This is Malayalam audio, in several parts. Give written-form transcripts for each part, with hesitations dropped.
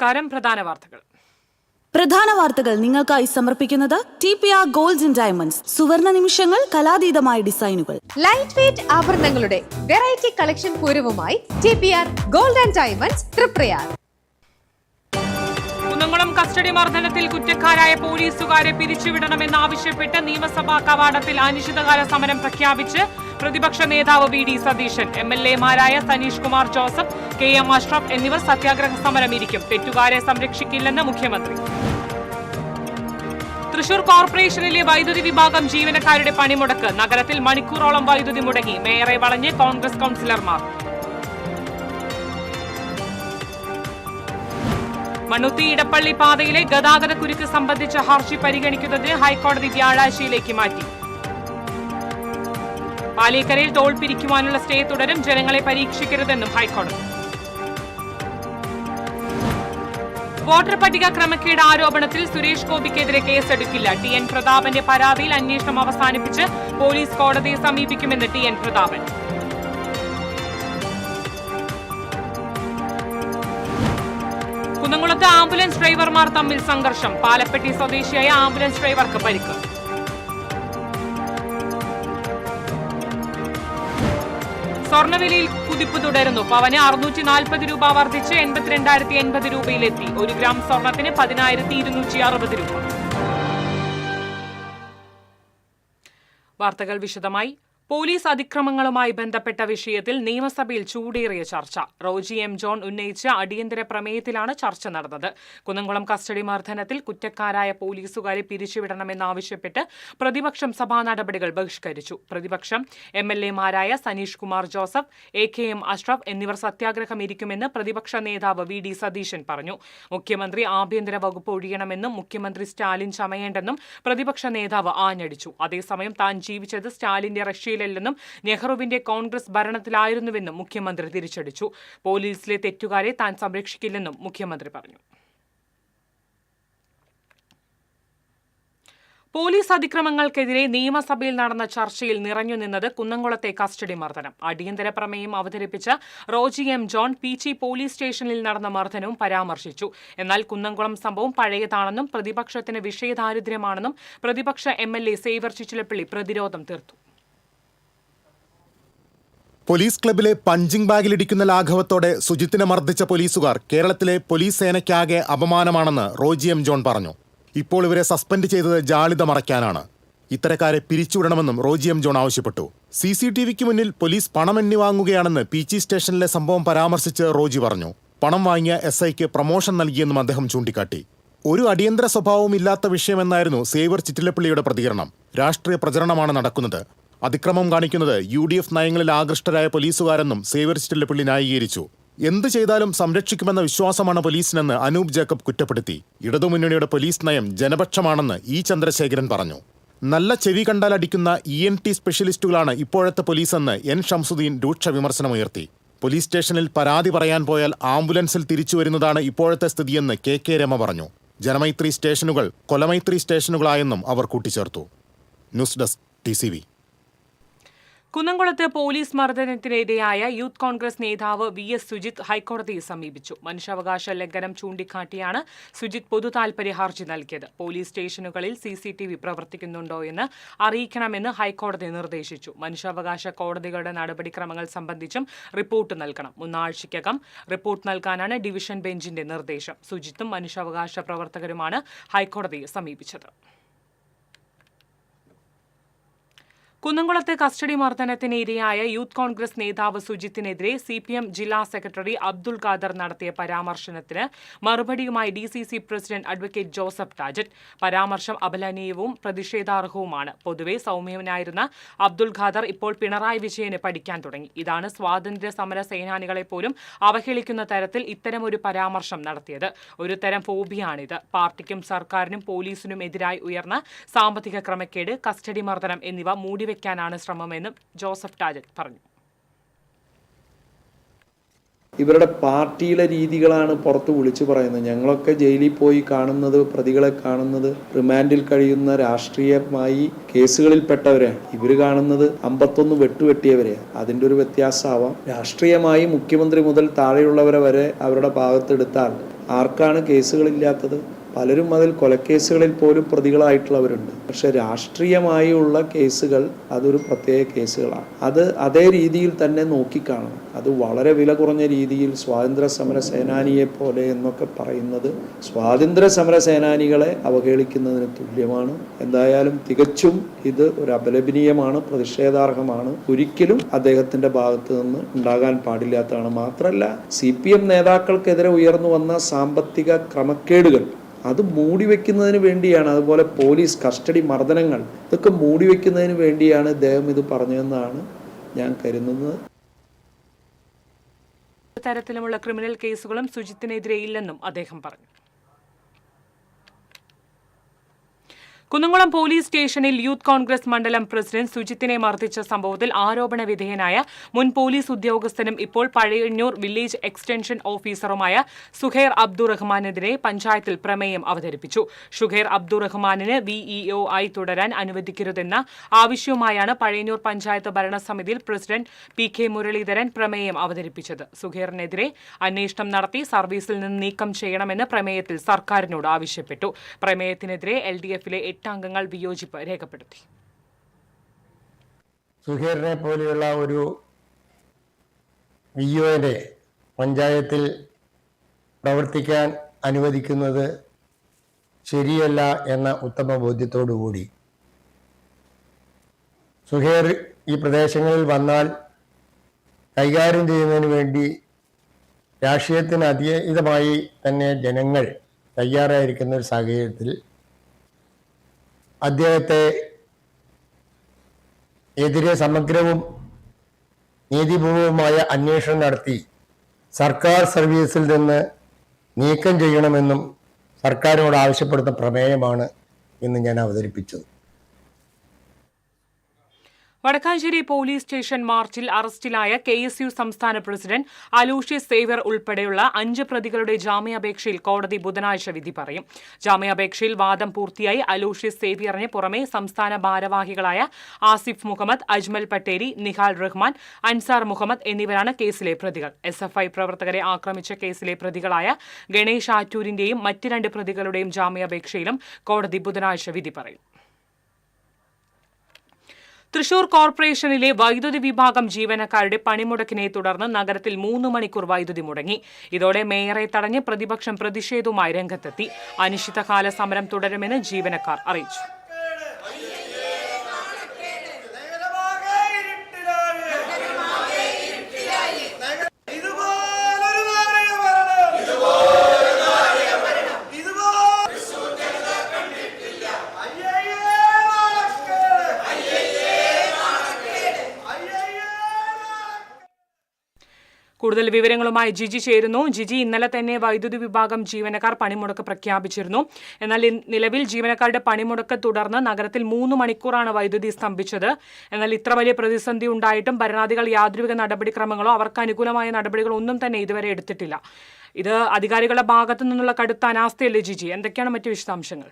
നമസ്കാരം. പ്രധാന വാർത്തകൾ നിങ്ങൾക്കായി സമർപ്പിക്കുന്നത് TPR Golds and Diamonds. സുവർണ നിമിഷങ്ങൾ, കലാതീതമായ ഡിസൈനുകൾ. ലൈറ്റ് വെയ്റ്റ് ആഭരണങ്ങളുടെ വെറൈറ്റി കളക്ഷൻ പൂരവുമായി TPR Gold and Diamonds, Thriprayar. Kunnamkulam custody മർദ്ദനത്തിൽ കുറ്റക്കാരായ പോലീസുകാരെ പിരിച്ചുവിടണമെന്നാവശ്യപ്പെട്ട് നിയമസഭാ കവാടത്തിൽ അനിശ്ചിതകാല സമരം പ്രഖ്യാപിച്ച് പ്രതിപക്ഷ നേതാവ് VD സതീശൻ. MLA-മാരായ സനീഷ് കുമാർ ജോസഫ്, KM അഷ്റഫ് എന്നിവർ സത്യാഗ്രഹ സമരം ഇരിക്കും. തെറ്റുകാരെ സംരക്ഷിക്കില്ലെന്ന് മുഖ്യമന്ത്രി. തൃശൂർ കോർപ്പറേഷനിലെ വൈദ്യുതി വിഭാഗം ജീവനക്കാരുടെ പണിമുടക്ക്. നഗരത്തിൽ മണിക്കൂറോളം വൈദ്യുതി മുടങ്ങി. മേയറെ വളഞ്ഞ് കോൺഗ്രസ് കൌൺസിലർമാർ. മണ്ണുത്തി ഇടപ്പള്ളി പാതയിലെ ഗതാഗതക്കുരുക്ക് സംബന്ധിച്ച ഹർജി പരിഗണിക്കുന്നതിന് ഹൈക്കോടതി വ്യാഴാഴ്ചയിലേക്ക് മാറ്റി. പാലേക്കരയിൽ ടോൾ പിരിക്കുവാനുള്ള സ്റ്റേ തുടരും. ജനങ്ങളെ പരീക്ഷിക്കരുതെന്നും ഹൈക്കോടതി. വോട്ടർ പട്ടിക ക്രമക്കേട് ആരോപണത്തിൽ സുരേഷ് ഗോപിക്കെതിരെ കേസെടുക്കില്ല. TN പ്രതാപന്റെ പരാതിയിൽ അന്വേഷണം അവസാനിപ്പിച്ച് പോലീസ് കോടതിയെ സമീപിക്കുമെന്ന് TN പ്രതാപൻ. കുന്നംകുളത്ത് ആംബുലൻസ് ഡ്രൈവർമാർ തമ്മിൽ സംഘർഷം. പാലപ്പെട്ടി സ്വദേശിയായ ആംബുലൻസ് ഡ്രൈവർക്ക് പരിക്ക്. സ്വർണ്ണവിലയിൽ കുതിപ്പ് തുടരുന്നു. പവന് 640 രൂപ വർദ്ധിച്ച് 82,080 രൂപയിലെത്തി. 1 ഗ്രാം സ്വർണത്തിന് 10,260 രൂപ. വാർത്തകൾ വിശദമായി. പോലീസ് അതിക്രമങ്ങളുമായി ബന്ധപ്പെട്ട വിഷയത്തിൽ നിയമസഭയിൽ ചൂടേറിയ ചർച്ച. റോജി M. ജോൺ ഉന്നയിച്ച അടിയന്തര പ്രമേയത്തിലാണ് ചർച്ച നടന്നത്. കുന്നംകുളം കസ്റ്റഡി മർദ്ദനത്തിൽ കുറ്റക്കാരായ പോലീസുകാരെ പിരിച്ചുവിടണമെന്നാവശ്യപ്പെട്ട് പ്രതിപക്ഷം സഭാ നടപടികൾ ബഹിഷ്കരിച്ചു. പ്രതിപക്ഷം MLA-മാരായ സനീഷ് കുമാർ ജോസഫ്, AKM അഷ്റഫ് എന്നിവർ സത്യാഗ്രഹം ഇരിക്കുമെന്ന് പ്രതിപക്ഷ നേതാവ് VD സതീശൻ പറഞ്ഞു. മുഖ്യമന്ത്രി ആഭ്യന്തര വകുപ്പ് ഒഴിയണമെന്നും മുഖ്യമന്ത്രി സ്റ്റാലിൻ ചമയേണ്ടെന്നും പ്രതിപക്ഷ നേതാവ് ആഞ്ഞടിച്ചു. അതേസമയം താൻ ജീവിച്ചത് സ്റ്റാലിന്റെ റഷ്യയിലെന്നും നെഹ്റുവിന്റെ കോൺഗ്രസ് ഭരണത്തിലായിരുന്നുവെന്നും മുഖ്യമന്ത്രി തിരിച്ചടിച്ചു. പോലീസിലെ തെറ്റുകാരെ താൻ സംരക്ഷിക്കില്ലെന്നും മുഖ്യമന്ത്രി പറഞ്ഞു. പോലീസ് അതിക്രമങ്ങൾക്കെതിരെ നിയമസഭയിൽ നടന്ന ചർച്ചയിൽ നിറഞ്ഞുനിന്നത് കുന്നംകുളത്തെ കസ്റ്റഡി മർദ്ദനം. അടിയന്തര പ്രമേയം അവതരിപ്പിച്ച Roji M. John Peechi police സ്റ്റേഷനിൽ നടന്ന മർദ്ദനവും പരാമർശിച്ചു. എന്നാൽ കുന്നംകുളം സംഭവം പഴയതാണെന്നും പ്രതിപക്ഷത്തിന് വിഷയദാരിദ്ര്യമാണെന്നും പ്രതിപക്ഷ MLA സേവർ ചിറ്റിലപ്പള്ളി പ്രതിരോധം തീർത്തു. പോലീസ് ക്ലബിലെ പഞ്ചിംഗ് ബാഗിലിടിക്കുന്ന ലാഘവത്തോടെ സുജിത്തിനെ മർദ്ദിച്ച പോലീസുകാർ കേരളത്തിലെ പോലീസ് സേനയ്ക്കാകെ അപമാനമാണെന്ന് റോജി M. ജോൺ പറഞ്ഞു. ഇപ്പോൾ ഇവരെ സസ്പെൻഡ് ചെയ്തത് ജാള്യത മറയ്ക്കാനാണ്. ഇത്തരക്കാരെ പിരിച്ചുവിടണമെന്നും റോജി M. ജോൺ ആവശ്യപ്പെട്ടു. CCTVക്ക് മുന്നിൽ പോലീസ് പണം എണ്ണി വാങ്ങുകയാണെന്ന് പീച്ചി സ്റ്റേഷനിലെ സംഭവം പരാമർശിച്ച് റോജി പറഞ്ഞു. പണം വാങ്ങിയ SIക്ക് പ്രമോഷൻ നൽകിയെന്നും അദ്ദേഹം ചൂണ്ടിക്കാട്ടി. ഒരു അടിയന്തര സ്വഭാവവും ഇല്ലാത്ത വിഷയമെന്നായിരുന്നു സേവർ ചിറ്റിലപ്പള്ളിയുടെ പ്രതികരണം. രാഷ്ട്രീയ പ്രചരണമാണ് നടക്കുന്നത്. അതിക്രമം കാണിക്കുന്നത് UDF നയങ്ങളിൽ ആകൃഷ്ടരായ പോലീസുകാരെന്നും സേവർ ചിറ്റിലപ്പള്ളി ന്യായീകരിച്ചു. എന്ത് ചെയ്താലും സംരക്ഷിക്കുമെന്ന വിശ്വാസമാണ് പോലീസിനെന്ന് അനൂപ് ജേക്കബ് കുറ്റപ്പെടുത്തി. ഇടതുമുന്നണിയുടെ പോലീസ് നയം ജനപക്ഷമാണെന്ന് E. ചന്ദ്രശേഖരൻ പറഞ്ഞു. നല്ല ചെവി കണ്ടാൽ അടിക്കുന്ന ENT സ്പെഷ്യലിസ്റ്റുകളാണ് ഇപ്പോഴത്തെ പോലീസെന്ന് N. ഷംസുദ്ദീൻ രൂക്ഷ വിമർശനമുയർത്തി. പോലീസ് സ്റ്റേഷനിൽ പരാതി പറയാൻ പോയാൽ ആംബുലൻസിൽ തിരിച്ചു വരുന്നതാണ് ഇപ്പോഴത്തെ സ്ഥിതിയെന്ന് KK രമ പറഞ്ഞു. ജനമൈത്രി സ്റ്റേഷനുകൾ കൊലമൈത്രി സ്റ്റേഷനുകളായെന്നും അവർ കൂട്ടിച്ചേർത്തു. News desk TCV. കുന്നംകുളത്ത് പോലീസ് മർദ്ദനത്തിനിരയായ യൂത്ത് കോൺഗ്രസ് നേതാവ് VS സുജിത്ത് ഹൈക്കോടതിയെ സമീപിച്ചു. മനുഷ്യാവകാശ ലംഘനം ചൂണ്ടിക്കാട്ടിയാണ് സുജിത്ത് പൊതുതാൽപര്യ ഹർജി നൽകിയത്. പോലീസ് സ്റ്റേഷനുകളിൽ CCTV പ്രവർത്തിക്കുന്നുണ്ടോ എന്ന് അറിയിക്കണമെന്ന് ഹൈക്കോടതി നിർദ്ദേശിച്ചു. മനുഷ്യാവകാശ കോടതികളുടെ നടപടിക്രമങ്ങൾ സംബന്ധിച്ചും റിപ്പോർട്ട് നൽകണം. 3 ആഴ്ചയ്ക്കകം റിപ്പോർട്ട് നൽകാനാണ് ഡിവിഷൻ ബെഞ്ചിന്റെ നിർദ്ദേശം. സുജിത്തും മനുഷ്യാവകാശ പ്രവർത്തകരുമാണ് ഹൈക്കോടതിയെ സമീപിച്ചത്. കുന്നംകുളത്ത് കസ്റ്റഡി മർദ്ദനത്തിന് ഇരയായ യൂത്ത് കോൺഗ്രസ് നേതാവ് സുജിത്തിനെതിരെ CPM ജില്ലാ സെക്രട്ടറി അബ്ദുൾ ഖാദർ നടത്തിയ പരാമർശനത്തിന് മറുപടിയുമായി DCC പ്രസിഡന്റ് അഡ്വക്കേറ്റ് ജോസഫ് ടാജറ്റ്. പരാമർശം അപലപനീയവും പ്രതിഷേധാർഹവുമാണ്. പൊതുവെ സൗമ്യനായിരുന്ന അബ്ദുൾ ഖാദർ ഇപ്പോൾ പിണറായി വിജയന് പഠിക്കാൻ തുടങ്ങി. ഇതാണ് സ്വാതന്ത്ര്യ സമര സേനാനികളെ പോലും അവഹേളിക്കുന്ന തരത്തിൽ ഇത്തരമൊരു പരാമർശം നടത്തിയത്. ഒരു തരം ഫോബിയാണിത്. പാർട്ടിക്കും സർക്കാരിനും പോലീസിനും എതിരായി ഉയർന്ന സാമ്പത്തിക ക്രമക്കേട്, കസ്റ്റഡി മർദ്ദനം എന്നിവ വെക്കാനാണ് ശ്രമമെന്നും ജോസഫ് ടാജറ്റ് പറഞ്ഞു. ഇവരുടെ പാർട്ടിയിലെ രീതികളാണ് പുറത്ത് വിളിച്ചു പറയുന്നത്. ഞങ്ങളൊക്കെ ജയിലിൽ പോയി കാണുന്നത്, പ്രതികളെ കാണുന്നത് റിമാൻഡിൽ കഴിയുന്ന രാഷ്ട്രീയമായി കേസുകളിൽപ്പെട്ടവരെ. ഇവർ കാണുന്നത് 51 വെട്ടുവെട്ടിയവരെ. അതിൻ്റെ ഒരു വ്യത്യാസമാവാം. രാഷ്ട്രീയമായി മുഖ്യമന്ത്രി മുതൽ താഴെയുള്ളവരെ വരെ അവരുടെ ഭാഗത്തെടുത്താൽ ആർക്കാണ് കേസുകളില്ലാത്തത്? പലരും അതിൽ കൊലക്കേസുകളിൽ പോലും പ്രതികളായിട്ടുള്ളവരുണ്ട്. പക്ഷെ രാഷ്ട്രീയമായുള്ള കേസുകൾ അതൊരു പ്രത്യേക കേസുകളാണ്. അത് അതേ രീതിയിൽ തന്നെ നോക്കിക്കാണണം. അത് വളരെ വില കുറഞ്ഞ രീതിയിൽ സ്വാതന്ത്ര്യ സമര സേനാനിയെ പോലെ എന്നൊക്കെ പറയുന്നത് സ്വാതന്ത്ര്യ സമര സേനാനികളെ അവഹേളിക്കുന്നതിന് തുല്യമാണ്. എന്തായാലും തികച്ചും ഇത് ഒരു അപലപനീയമാണ്, പ്രതിഷേധാർഹമാണ്. ഒരിക്കലും അദ്ദേഹത്തിൻ്റെ ഭാഗത്ത് നിന്ന് ഉണ്ടാകാൻ പാടില്ലാത്തതാണ്. മാത്രമല്ല CPM നേതാക്കൾക്കെതിരെ ഉയർന്നു വന്ന സാമ്പത്തിക ക്രമക്കേടുകൾ അത് മൂടിവെക്കുന്നതിന് വേണ്ടിയാണ്, അതുപോലെ പോലീസ് കസ്റ്റഡി മർദ്ദനങ്ങൾ, ഇതൊക്കെ മൂടിവെക്കുന്നതിന് വേണ്ടിയാണ് ഇദ്ദേഹം ഇത് പറഞ്ഞതെന്നാണ് ഞാൻ കരുതുന്നത്. തരത്തിലുമുള്ള ക്രിമിനൽ കേസുകളും സുജിത്തിനെതിരെ ഇല്ലെന്നും അദ്ദേഹം പറഞ്ഞു. കുന്നംകുളം പോലീസ് സ്റ്റേഷനിൽ യൂത്ത് കോൺഗ്രസ് മണ്ഡലം പ്രസിഡന്റ് സുജിത്തിനെ മർദ്ദിച്ച സംഭവത്തിൽ ആരോപണ വിധേയനായ മുൻ പോലീസ് ഉദ്യോഗസ്ഥനും ഇപ്പോൾ പഴയന്നൂർ വില്ലേജ് എക്സ്റ്റൻഷൻ ഓഫീസറുമായ സുഹൈർ അബ്ദുറഹ്മാനെതിരെ പഞ്ചായത്തിൽ പ്രമേയം അവതരിപ്പിച്ചു. സുഹൈർ അബ്ദുറഹ്മാനിന് VEO ആയി തുടരാൻ അനുവദിക്കരുതെന്ന ആവശ്യവുമായാണ് പഴയന്നൂർ പഞ്ചായത്ത് ഭരണസമിതിയിൽ പ്രസിഡന്റ് PK മുരളീധരൻ പ്രമേയം അവതരിപ്പിച്ചത്. സുഹൈറിനെതിരെ അന്വേഷണം നടത്തി സർവീസിൽ നിന്ന് നീക്കം ചെയ്യണമെന്ന് പ്രമേയത്തിൽ സർക്കാരിനോട് ആവശ്യപ്പെട്ടു. പ്രമേയത്തിനെതിരെ LDF-ലെ 8 അംഗങ്ങൾ വിയോജിപ്പ് രേഖപ്പെടുത്തി. സുഹൈറിനെ പോലെയുള്ള ഒരു VEOനെ പഞ്ചായത്തിൽ പ്രവർത്തിക്കാൻ അനുവദിക്കുന്നത് ശരിയല്ല എന്ന ഉത്തമ ബോധ്യത്തോടുകൂടി സുഹൈർ ഈ പ്രദേശങ്ങളിൽ വന്നാൽ കൈകാര്യം ചെയ്യുന്നതിന് വേണ്ടി രാഷ്ട്രീയത്തിന് അതീതമായി തന്നെ ജനങ്ങൾ തയ്യാറായിരിക്കുന്ന ഒരു സാഹചര്യത്തിൽ അദ്ദേഹത്തെ എതിരെ സമഗ്രവും നീതിപൂർവമായ അന്വേഷണം നടത്തി സർക്കാർ സർവീസിൽ നിന്ന് നീക്കം ചെയ്യണമെന്നും സർക്കാരിനോട് ആവശ്യപ്പെടുന്ന പ്രമേയമാണ് ഇന്ന് ഞാൻ അവതരിപ്പിച്ചത്. വടക്കാഞ്ചേരി പോലീസ് സ്റ്റേഷൻ മാർച്ചിൽ അറസ്റ്റിലായ KSU സംസ്ഥാന പ്രസിഡന്റ് അലൂഷ്യസ് സേവ്യർ ഉൾപ്പെടെയുള്ള 5 പ്രതികളുടെ ജാമ്യാപേക്ഷയിൽ കോടതി ബുധനാഴ്ച വിധി പറയും. ജാമ്യാപേക്ഷയിൽ വാദം പൂർത്തിയായി അലൂഷ്യസ് സേവ്യറിന് പുറമെ സംസ്ഥാന ഭാരവാഹികളായ ആസിഫ് മുഹമ്മദ്, അജ്മൽ പട്ടേരി, നിഹാൽ റഹ്മാൻ, അൻസാർ മുഹമ്മദ് എന്നിവരാണ് കേസിലെ പ്രതികൾ. SFI പ്രവർത്തകരെ ആക്രമിച്ച കേസിലെ പ്രതികളായ ഗണേഷ് ആറ്റൂരിന്റെയും മറ്റ് 2 പ്രതികളുടെയും ജാമ്യാപേക്ഷയിലും കോടതി ബുധനാഴ്ച വിധി പറയും. തൃശൂർ കോർപ്പറേഷനിലെ വൈദ്യുതി വിഭാഗം ജീവനക്കാരുടെ പണിമുടക്കിനെ തുടർന്ന് നഗരത്തിൽ 3 മണിക്കൂർ വൈദ്യുതി മുടങ്ങി. ഇതോടെ മേയറെ തടഞ്ഞ് പ്രതിപക്ഷം പ്രതിഷേധവുമായി രംഗത്തെത്തി. അനിശ്ചിതകാല സമരം തുടരുമെന്ന് ജീവനക്കാർ അറിയിച്ചു. കൂടുതൽ വിവരങ്ങളുമായി ജിജി ചേരുന്നു. ജിജി, ഇന്നലെ തന്നെ വൈദ്യുതി വിഭാഗം ജീവനക്കാർ പണിമുടക്ക് പ്രഖ്യാപിച്ചിരുന്നു. എന്നാൽ നിലവിൽ ജീവനക്കാരുടെ പണിമുടക്ക് തുടർന്ന് നഗരത്തിൽ 3 മണിക്കൂറാണ് വൈദ്യുതി സ്തംഭിച്ചത്. എന്നാൽ ഇത്ര വലിയ പ്രതിസന്ധി ഉണ്ടായിട്ടും ഭരണാധികൾ യാതൊരുവിധ നടപടിക്രമങ്ങളോ അവർക്ക് അനുകൂലമായ നടപടികളോ ഒന്നും തന്നെ ഇതുവരെ എടുത്തിട്ടില്ല. ഇത് അധികാരികളുടെ ഭാഗത്തു നിന്നുള്ള കടുത്ത അനാസ്ഥയല്ലേ ജിജി? എന്തൊക്കെയാണ് മറ്റു വിശദാംശങ്ങൾ?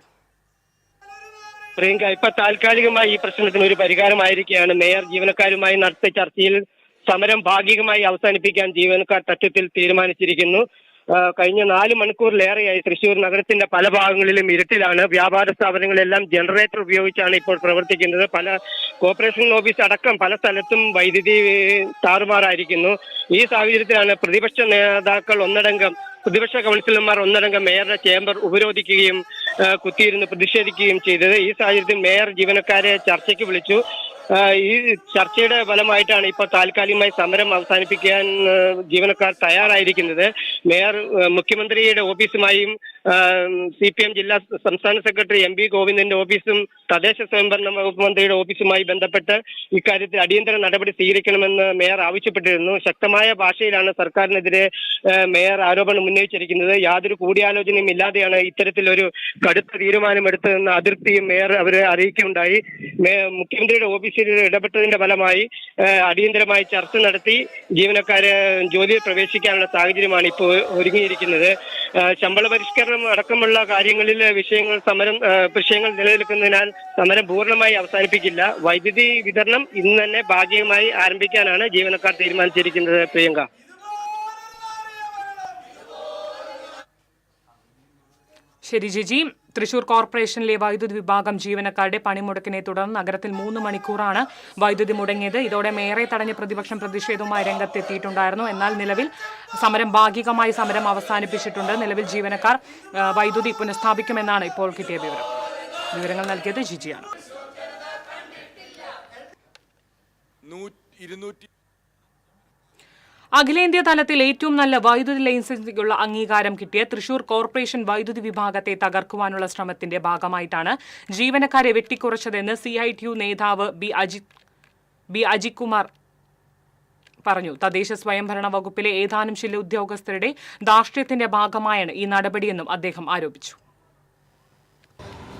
പ്രിയങ്ക, ഇപ്പൊ താൽക്കാലികമായി ഈ പ്രശ്നത്തിന് ഒരു പരിഹാരമായിരിക്കുകയാണ്. മേയർ ജീവനക്കാരുമായി നടത്തിയ ചർച്ചയിൽ സമരം ഭാഗികമായി അവസാനിപ്പിക്കാൻ ജീവനക്കാർ തത്വത്തിൽ തീരുമാനിച്ചിരിക്കുന്നു. കഴിഞ്ഞ 4 മണിക്കൂറിലേറെയായി തൃശ്ശൂർ നഗരത്തിന്റെ പല ഭാഗങ്ങളിലും ഇരുട്ടിലാണ്. വ്യാപാര സ്ഥാപനങ്ങളെല്ലാം ജനറേറ്റർ ഉപയോഗിച്ചാണ് ഇപ്പോൾ പ്രവർത്തിക്കുന്നത്. പല കോർപ്പറേഷൻ ഓഫീസ് അടക്കം പല സ്ഥലത്തും വൈദ്യുതി താറുമാറായിരിക്കുന്നു. ഈ സാഹചര്യത്തിലാണ് പ്രതിപക്ഷ കൗൺസിലർമാർ ഒന്നടങ്കം മേയറുടെ ചേംബർ ഉപരോധിക്കുകയും കുത്തിയിരുന്ന് പ്രതിഷേധിക്കുകയും ചെയ്തത്. ഈ സാഹചര്യത്തിൽ മേയർ ജീവനക്കാരെ ചർച്ചയ്ക്ക് വിളിച്ചു. ഈ ചർച്ചയുടെ ഫലമായിട്ടാണ് ഇപ്പോൾ താൽക്കാലികമായി സമരം അവസാനിപ്പിക്കാൻ ജീവനക്കാർ തയ്യാറായിരിക്കുന്നത്. മേയർ മുഖ്യമന്ത്രിയുടെ ഓഫീസുമായും CPM ജില്ലാ സംസ്ഥാന സെക്രട്ടറി MB ഗോവിന്ദന്റെ ഓഫീസും തദ്ദേശ സ്വയംഭരണ വകുപ്പ് മന്ത്രിയുടെ ഓഫീസുമായി ബന്ധപ്പെട്ട് ഇക്കാര്യത്തിൽ അടിയന്തര നടപടി സ്വീകരിക്കണമെന്ന് മേയർ ആവശ്യപ്പെട്ടിരുന്നു. ശക്തമായ ഭാഷയിലാണ് സർക്കാരിനെതിരെ മേയർ ആരോപണം ഉന്നയിച്ചിരിക്കുന്നത്. യാതൊരു കൂടിയാലോചനയും ഇല്ലാതെയാണ് ഇത്തരത്തിലൊരു കടുത്ത തീരുമാനമെടുത്തതെന്ന അതൃപ്തിയും മേയർ അവരെ അറിയിക്കുകയുണ്ടായി. മുഖ്യമന്ത്രിയുടെ ഓഫീസിൽ ഇടപെട്ടതിന്റെ ഫലമായി അടിയന്തരമായി ചർച്ച നടത്തി ജീവനക്കാരെ ജോലിയിൽ പ്രവേശിക്കാനുള്ള സാഹചര്യമാണ് ഇപ്പോൾ ഒരുങ്ങിയിരിക്കുന്നത്. ശമ്പള പരിഷ്കരണം അടക്കമുള്ള കാര്യങ്ങളിൽ വിഷയങ്ങൾ നിലനിൽക്കുന്നതിനാൽ സമരം പൂർണ്ണമായി അവസാനിപ്പിക്കില്ല. വൈദ്യുതി വിതരണം ഇന്ന് തന്നെ ഭാഗികമായി ആരംഭിക്കാനാണ് ജീവനക്കാർ തീരുമാനിച്ചിരിക്കുന്നത്. പ്രിയങ്ക, ശരി ജിജി. തൃശൂർ കോർപ്പറേഷനിലെ വൈദ്യുതി വിഭാഗം ജീവനക്കാരുടെ പണിമുടക്കിനെ തുടർന്ന് നഗരത്തിൽ 3 മണിക്കൂറാണ് വൈദ്യുതി മുടങ്ങിയത്. ഇതോടെ മേയറെ തടഞ്ഞ് പ്രതിപക്ഷം പ്രതിഷേധവുമായി രംഗത്തെത്തിയിട്ടുണ്ടായിരുന്നു. എന്നാൽ നിലവിൽ ഭാഗികമായി സമരം അവസാനിപ്പിച്ചിട്ടുണ്ട്. നിലവിൽ ജീവനക്കാർ വൈദ്യുതി പുനഃസ്ഥാപിക്കുമെന്നാണ് ഇപ്പോൾ കിട്ടിയ വിവരങ്ങൾ നൽകിയത് ജിജിയാണ്. അഖിലേന്ത്യാ തലത്തിൽ ഏറ്റവും നല്ല വൈദ്യുതി ലൈസൻസിനുള്ള അംഗീകാരം കിട്ടിയ തൃശൂർ കോർപ്പറേഷൻ വൈദ്യുതി വിഭാഗത്തെ തകർക്കുവാനുള്ള ശ്രമത്തിന്റെ ഭാഗമായിട്ടാണ് ജീവനക്കാരെ വെട്ടിക്കുറച്ചതെന്ന് CITU നേതാവ് ബി അജിത് കുമാർ പറഞ്ഞു. തദ്ദേശ സ്വയംഭരണ വകുപ്പിലെ ഏതാനും ചില ഉദ്യോഗസ്ഥരുടെ ധാർഷ്ട്യത്തിന്റെ ഭാഗമായാണ് ഈ നടപടിയെന്നും അദ്ദേഹം ആരോപിച്ചു.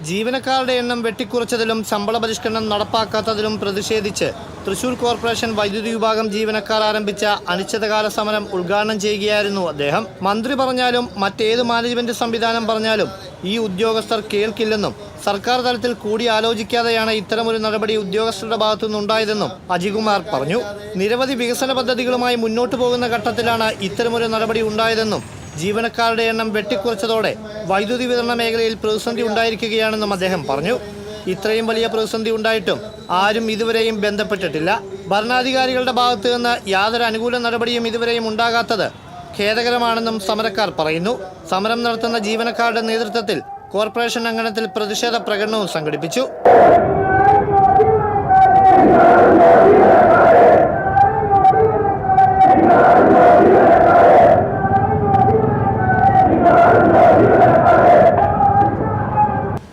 ജീവനക്കാരുടെ എണ്ണം വെട്ടിക്കുറച്ചതിലും ശമ്പള പരിഷ്കരണം നടപ്പാക്കാത്തതിലും പ്രതിഷേധിച്ച് തൃശൂർ കോർപ്പറേഷൻ വൈദ്യുതി വിഭാഗം ജീവനക്കാർ ആരംഭിച്ച അനിശ്ചിതകാല സമരം ഉദ്ഘാടനം ചെയ്യുകയായിരുന്നു അദ്ദേഹം. മന്ത്രി പറഞ്ഞാലും മറ്റേത് മാനേജ്മെന്റ് സംവിധാനം പറഞ്ഞാലും ഈ ഉദ്യോഗസ്ഥർ കേൾക്കില്ലെന്നും സർക്കാർ തലത്തിൽ കൂടി ആലോചിക്കാതെയാണ് ഇത്തരമൊരു നടപടി ഉദ്യോഗസ്ഥരുടെ ഭാഗത്തുനിന്നുണ്ടായതെന്നും അജികുമാർ പറഞ്ഞു. നിരവധി വികസന പദ്ധതികളുമായി മുന്നോട്ടു പോകുന്ന ഘട്ടത്തിലാണ് ഇത്തരമൊരു നടപടി ഉണ്ടായതെന്നും ജീവനക്കാരുടെ എണ്ണം വെട്ടിക്കുറച്ചതോടെ വൈദ്യുതി വിതരണ മേഖലയിൽ പ്രതിസന്ധി ഉണ്ടായിരിക്കുകയാണെന്നും അദ്ദേഹം പറഞ്ഞു. ഇത്രയും വലിയ പ്രതിസന്ധി ഉണ്ടായിട്ടും ആരും ഇതുവരെയും ബന്ധപ്പെട്ടിട്ടില്ല. ഭരണാധികാരികളുടെ ഭാഗത്തു നിന്ന് യാതൊരു അനുകൂല നടപടിയും ഇതുവരെയും ഉണ്ടാകാത്തത് ഖേദകരമാണെന്നും സമരക്കാർ പറയുന്നു. സമരം നടത്തുന്ന ജീവനക്കാരുടെ നേതൃത്വത്തിൽ കോർപ്പറേഷൻ അങ്കണത്തിൽ പ്രതിഷേധ പ്രകടനവും സംഘടിപ്പിച്ചു.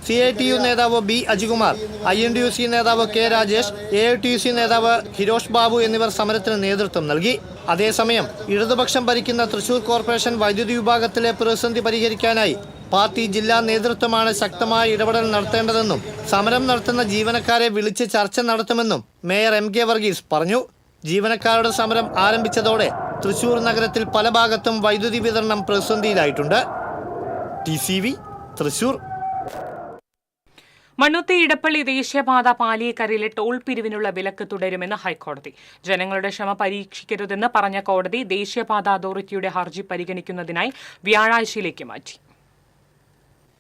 CITU നേതാവ് ബി അജികുമാർ, INTUC നേതാവ് കെ രാജേഷ്, AITUC നേതാവ് ഹിരോഷ് ബാബു എന്നിവർ സമരത്തിന് നേതൃത്വം നൽകി. അതേസമയം ഇടതുപക്ഷം ഭരിക്കുന്ന തൃശൂർ കോർപ്പറേഷൻ വൈദ്യുതി വിഭാഗത്തിലെ പ്രതിസന്ധി പരിഹരിക്കാനായി പാർട്ടി ജില്ലാ നേതൃത്വമാണ് ശക്തമായ ഇടപെടൽ നടത്തേണ്ടതെന്നും സമരം നടത്തുന്ന ജീവനക്കാരെ വിളിച്ച് ചർച്ച നടത്തുമെന്നും മേയർ MK വർഗീസ് പറഞ്ഞു. ജീവനക്കാരുടെ സമരം ആരംഭിച്ചതോടെ തൃശൂർ നഗരത്തിൽ പല ഭാഗത്തും വൈദ്യുതി വിതരണം പ്രതിസന്ധിയിലായിട്ടുണ്ട്. TCV തൃശൂർ. മണ്ണുത്തി ഇടപ്പള്ളി ദേശീയപാത പാലിയേക്കരയിലെ ടോൾ പിരിവിനുള്ള വിലക്ക് തുടരുമെന്ന് ഹൈക്കോടതി. ജനങ്ങളുടെ ക്ഷമ പരീക്ഷിക്കരുതെന്ന് പറഞ്ഞ കോടതി ദേശീയപാത അതോറിറ്റിയുടെ ഹർജി പരിഗണിക്കുന്നതിനായി വ്യാഴാഴ്ചയിലേക്ക് മാറ്റി.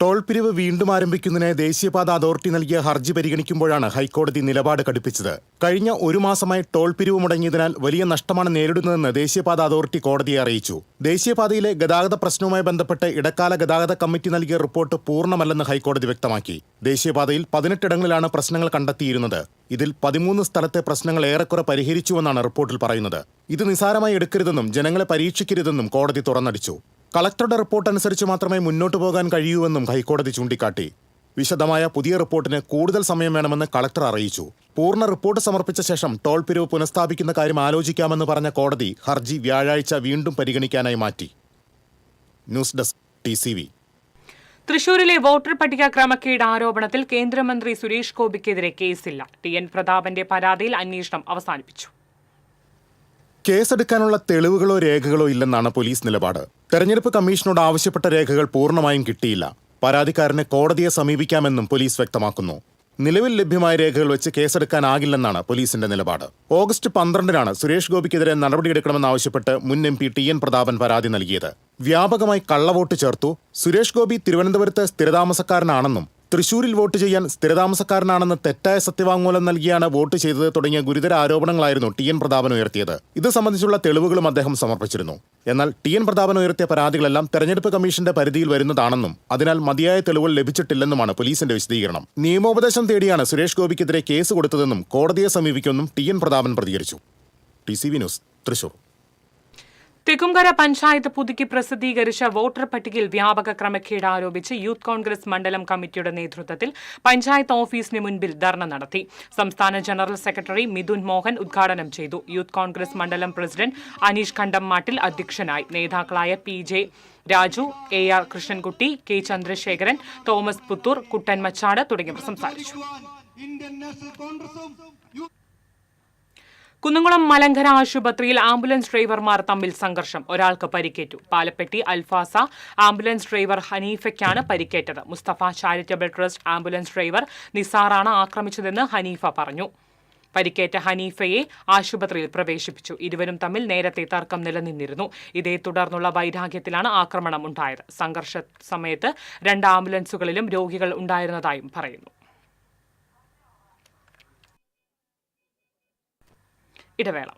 ടോൾ പിരിവ് വീണ്ടും ആരംഭിക്കുന്നതിന് ദേശീയപാത അതോറിറ്റി നൽകിയ ഹർജി പരിഗണിക്കുമ്പോഴാണ് ഹൈക്കോടതി നിലപാട് കടുപ്പിച്ചത്. കഴിഞ്ഞ 1 മാസമായി ടോൾ പിരിവ് മുടങ്ങിയതിനാൽ വലിയ നഷ്ടമാണ് നേരിടുന്നതെന്ന് ദേശീയപാത അതോറിറ്റി കോടതിയെ അറിയിച്ചു. ദേശീയപാതയിലെ ഗതാഗത പ്രശ്നവുമായി ബന്ധപ്പെട്ട് ഇടക്കാല ഗതാഗത കമ്മിറ്റി നൽകിയ റിപ്പോർട്ട് പൂർണ്ണമല്ലെന്ന് ഹൈക്കോടതി വ്യക്തമാക്കി. ദേശീയപാതയിൽ 18 ഇടങ്ങളിലാണ് പ്രശ്നങ്ങൾ കണ്ടെത്തിയിരുന്നത്. ഇതിൽ 13 സ്ഥലത്തെ പ്രശ്നങ്ങൾ ഏറെക്കുറെ പരിഹരിച്ചുവെന്നാണ് റിപ്പോർട്ടിൽ പറയുന്നത്. ഇത് നിസാരമായി എടുക്കരുതെന്നും ജനങ്ങളെ പരീക്ഷിക്കരുതെന്നും കോടതി തുറന്നടിച്ചു. കളക്ടറുടെ റിപ്പോർട്ട് അനുസരിച്ച് മാത്രമേ മുന്നോട്ടു പോകാൻ കഴിയൂവെന്നും ഹൈക്കോടതി ചൂണ്ടിക്കാട്ടി. വിശദമായ പുതിയ റിപ്പോർട്ടിന് കൂടുതൽ സമയം വേണമെന്ന് കളക്ടർ അറിയിച്ചു. പൂർണ്ണ റിപ്പോർട്ട് സമർപ്പിച്ച ശേഷം ടോൾ പിരിവ് പുനഃസ്ഥാപിക്കുന്ന കാര്യം ആലോചിക്കാമെന്ന് പറഞ്ഞ കോടതി ഹർജി വ്യാഴാഴ്ച വീണ്ടും പരിഗണിക്കാനായി മാറ്റി. News desk TCV. തൃശൂരിലെ വോട്ടർ പട്ടിക ക്രമക്കേട് ആരോപണത്തിൽ കേന്ദ്രമന്ത്രി സുരേഷ് ഗോപിക്കെതിരെ കേസില്ല. TN പ്രതാപന്റെ പരാതിയിൽ അന്വേഷണം അവസാനിപ്പിച്ചു. കേസെടുക്കാനുള്ള തെളിവുകളോ രേഖകളോ ഇല്ലെന്നാണ് പോലീസ് നിലപാട്. തെരഞ്ഞെടുപ്പ് കമ്മീഷനോട് ആവശ്യപ്പെട്ട രേഖകൾ പൂർണ്ണമായും കിട്ടിയില്ല. പരാതിക്കാരനെ കോടതിയെ സമീപിക്കാമെന്നും പോലീസ് വ്യക്തമാക്കുന്നു. നിലവിൽ ലഭ്യമായ രേഖകൾ വെച്ച് കേസെടുക്കാനാകില്ലെന്നാണ് പോലീസിന്റെ നിലപാട്. ഓഗസ്റ്റ് 12-നാണ് സുരേഷ് ഗോപിക്കെതിരെ നടപടിയെടുക്കണമെന്നാവശ്യപ്പെട്ട് മുൻ MP TN പ്രതാപൻ പരാതി നൽകിയത്. വ്യാപകമായി കള്ളവോട്ട് ചേർത്തു, സുരേഷ് ഗോപി തിരുവനന്തപുരത്ത് സ്ഥിരതാമസക്കാരനാണെന്നും തൃശൂരിൽ വോട്ട് ചെയ്യാൻ സ്ഥിരതാമസക്കാരനാണെന്ന് തെറ്റായ സത്യവാങ്മൂലം നൽകിയാണ് വോട്ട് ചെയ്തത് തുടങ്ങിയ ഗുരുതര ആരോപണങ്ങളായിരുന്നു TN പ്രതാപൻ ഉയർത്തിയത്. ഇത് സംബന്ധിച്ചുള്ള തെളിവുകളും അദ്ദേഹം സമർപ്പിച്ചിരുന്നു. എന്നാൽ TN പ്രതാപൻ ഉയർത്തിയ പരാതികളെല്ലാം തെരഞ്ഞെടുപ്പ് കമ്മീഷന്റെ പരിധിയിൽ വരുന്നതാണെന്നും അതിനാൽ മതിയായ തെളിവുകൾ ലഭിച്ചിട്ടില്ലെന്നുമാണ് പോലീസിന്റെ വിശദീകരണം. നിയമോപദേശം തേടിയാണ് സുരേഷ് ഗോപിക്കെതിരെ കേസ് കൊടുത്തതെന്നും കോടതിയെ സമീപിക്കുമെന്നും TN പ്രതാപൻ പ്രതികരിച്ചു. TCV news Thrissur. തെക്കുംകര പഞ്ചായത്ത് പുതുക്കി പ്രസിദ്ധീകരിച്ച വോട്ടർ പട്ടികയിൽ വ്യാപക ക്രമക്കേട് ആരോപിച്ച് യൂത്ത് കോൺഗ്രസ് മണ്ഡലം കമ്മിറ്റിയുടെ നേതൃത്വത്തിൽ പഞ്ചായത്ത് ഓഫീസിന് മുൻപിൽ ധർണ നടത്തി. സംസ്ഥാന ജനറൽ സെക്രട്ടറി മിഥുൻ മോഹൻ ഉദ്ഘാടനം ചെയ്തു. യൂത്ത് കോൺഗ്രസ് മണ്ഡലം പ്രസിഡന്റ് അനീഷ് കണ്ടംമാട്ടിൽ അധ്യക്ഷനായി. നേതാക്കളായ PJ Raju, AR Krishnankutty, K Chandrasekharan, Thomas Puthur, Kuttan Machad തുടങ്ങിയവർ സംസാരിച്ചു. കുന്നംകുളം മലങ്കര ആശുപത്രിയിൽ ആംബുലൻസ് ഡ്രൈവർമാർ തമ്മിൽ സംഘർഷം. ഒരാൾക്ക് പരിക്കേറ്റു. പാലപ്പെട്ടി അൽഫാസ ആംബുലൻസ് ഡ്രൈവർ ഹനീഫയ്ക്കാണ് പരിക്കേറ്റത്. Musthafa charitable trust ambulance driver നിസാറാണ് ആക്രമിച്ചതെന്ന് ഹനീഫ പറഞ്ഞു. പരിക്കേറ്റ ഹനീഫയെ ആശുപത്രിയിൽ പ്രവേശിപ്പിച്ചു. ഇരുവരും തമ്മിൽ നേരത്തെ തർക്കം നിലനിന്നിരുന്നു. ഇതേ തുടർന്നുള്ള വൈരാഗ്യത്തിലാണ് ആക്രമണം ഉണ്ടായത്. സംഘർഷ സമയത്ത് 2 ആംബുലൻസുകളിലും രോഗികൾ ഉണ്ടായിരുന്നതായും പറയുന്നു. ഇടവേള.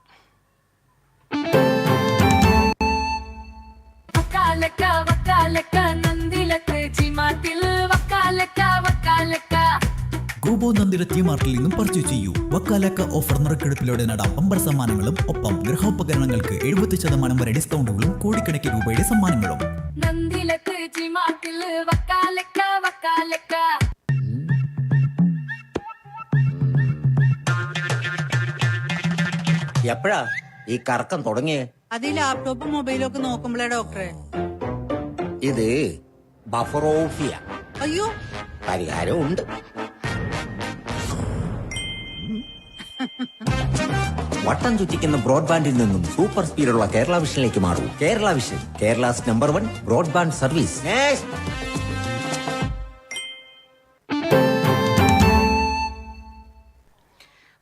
ഗോബോ നന്ദിര ടി-മാർട്ടിൽ നിന്നും പർച്ചേസ് ചെയ്യൂ. വക്കാലക്ക ഓഫർ നറുക്കെടുപ്പിലൂടെ നേടാം ബമ്പർ സമ്മാനങ്ങളും ഒപ്പം ഗൃഹോപകരണങ്ങൾക്ക് 70% വരെ ഡിസ്കൗണ്ടുകളും കോടിക്കണക്കിന് രൂപയുടെ സമ്മാനങ്ങളും. എപ്പോഴാ ഈ കറക്കം തുടങ്ങിയേ? അത് ലാപ്ടോപ്പും മൊബൈലും ഒക്കെ നോക്കുമ്പോഴേ ഡോക്ടറെ. ഇത് ബഫറോഫിയ. അയ്യോ, പരിഹാരം ഉണ്ട്. വട്ടം ചുറ്റിക്കുന്ന ബ്രോഡ്ബാൻഡിൽ നിന്നും സൂപ്പർ സ്പീഡുള്ള കേരള വിഷനിലേക്ക് മാറൂ. Kerala vision, Kerala's number 1 broadband service.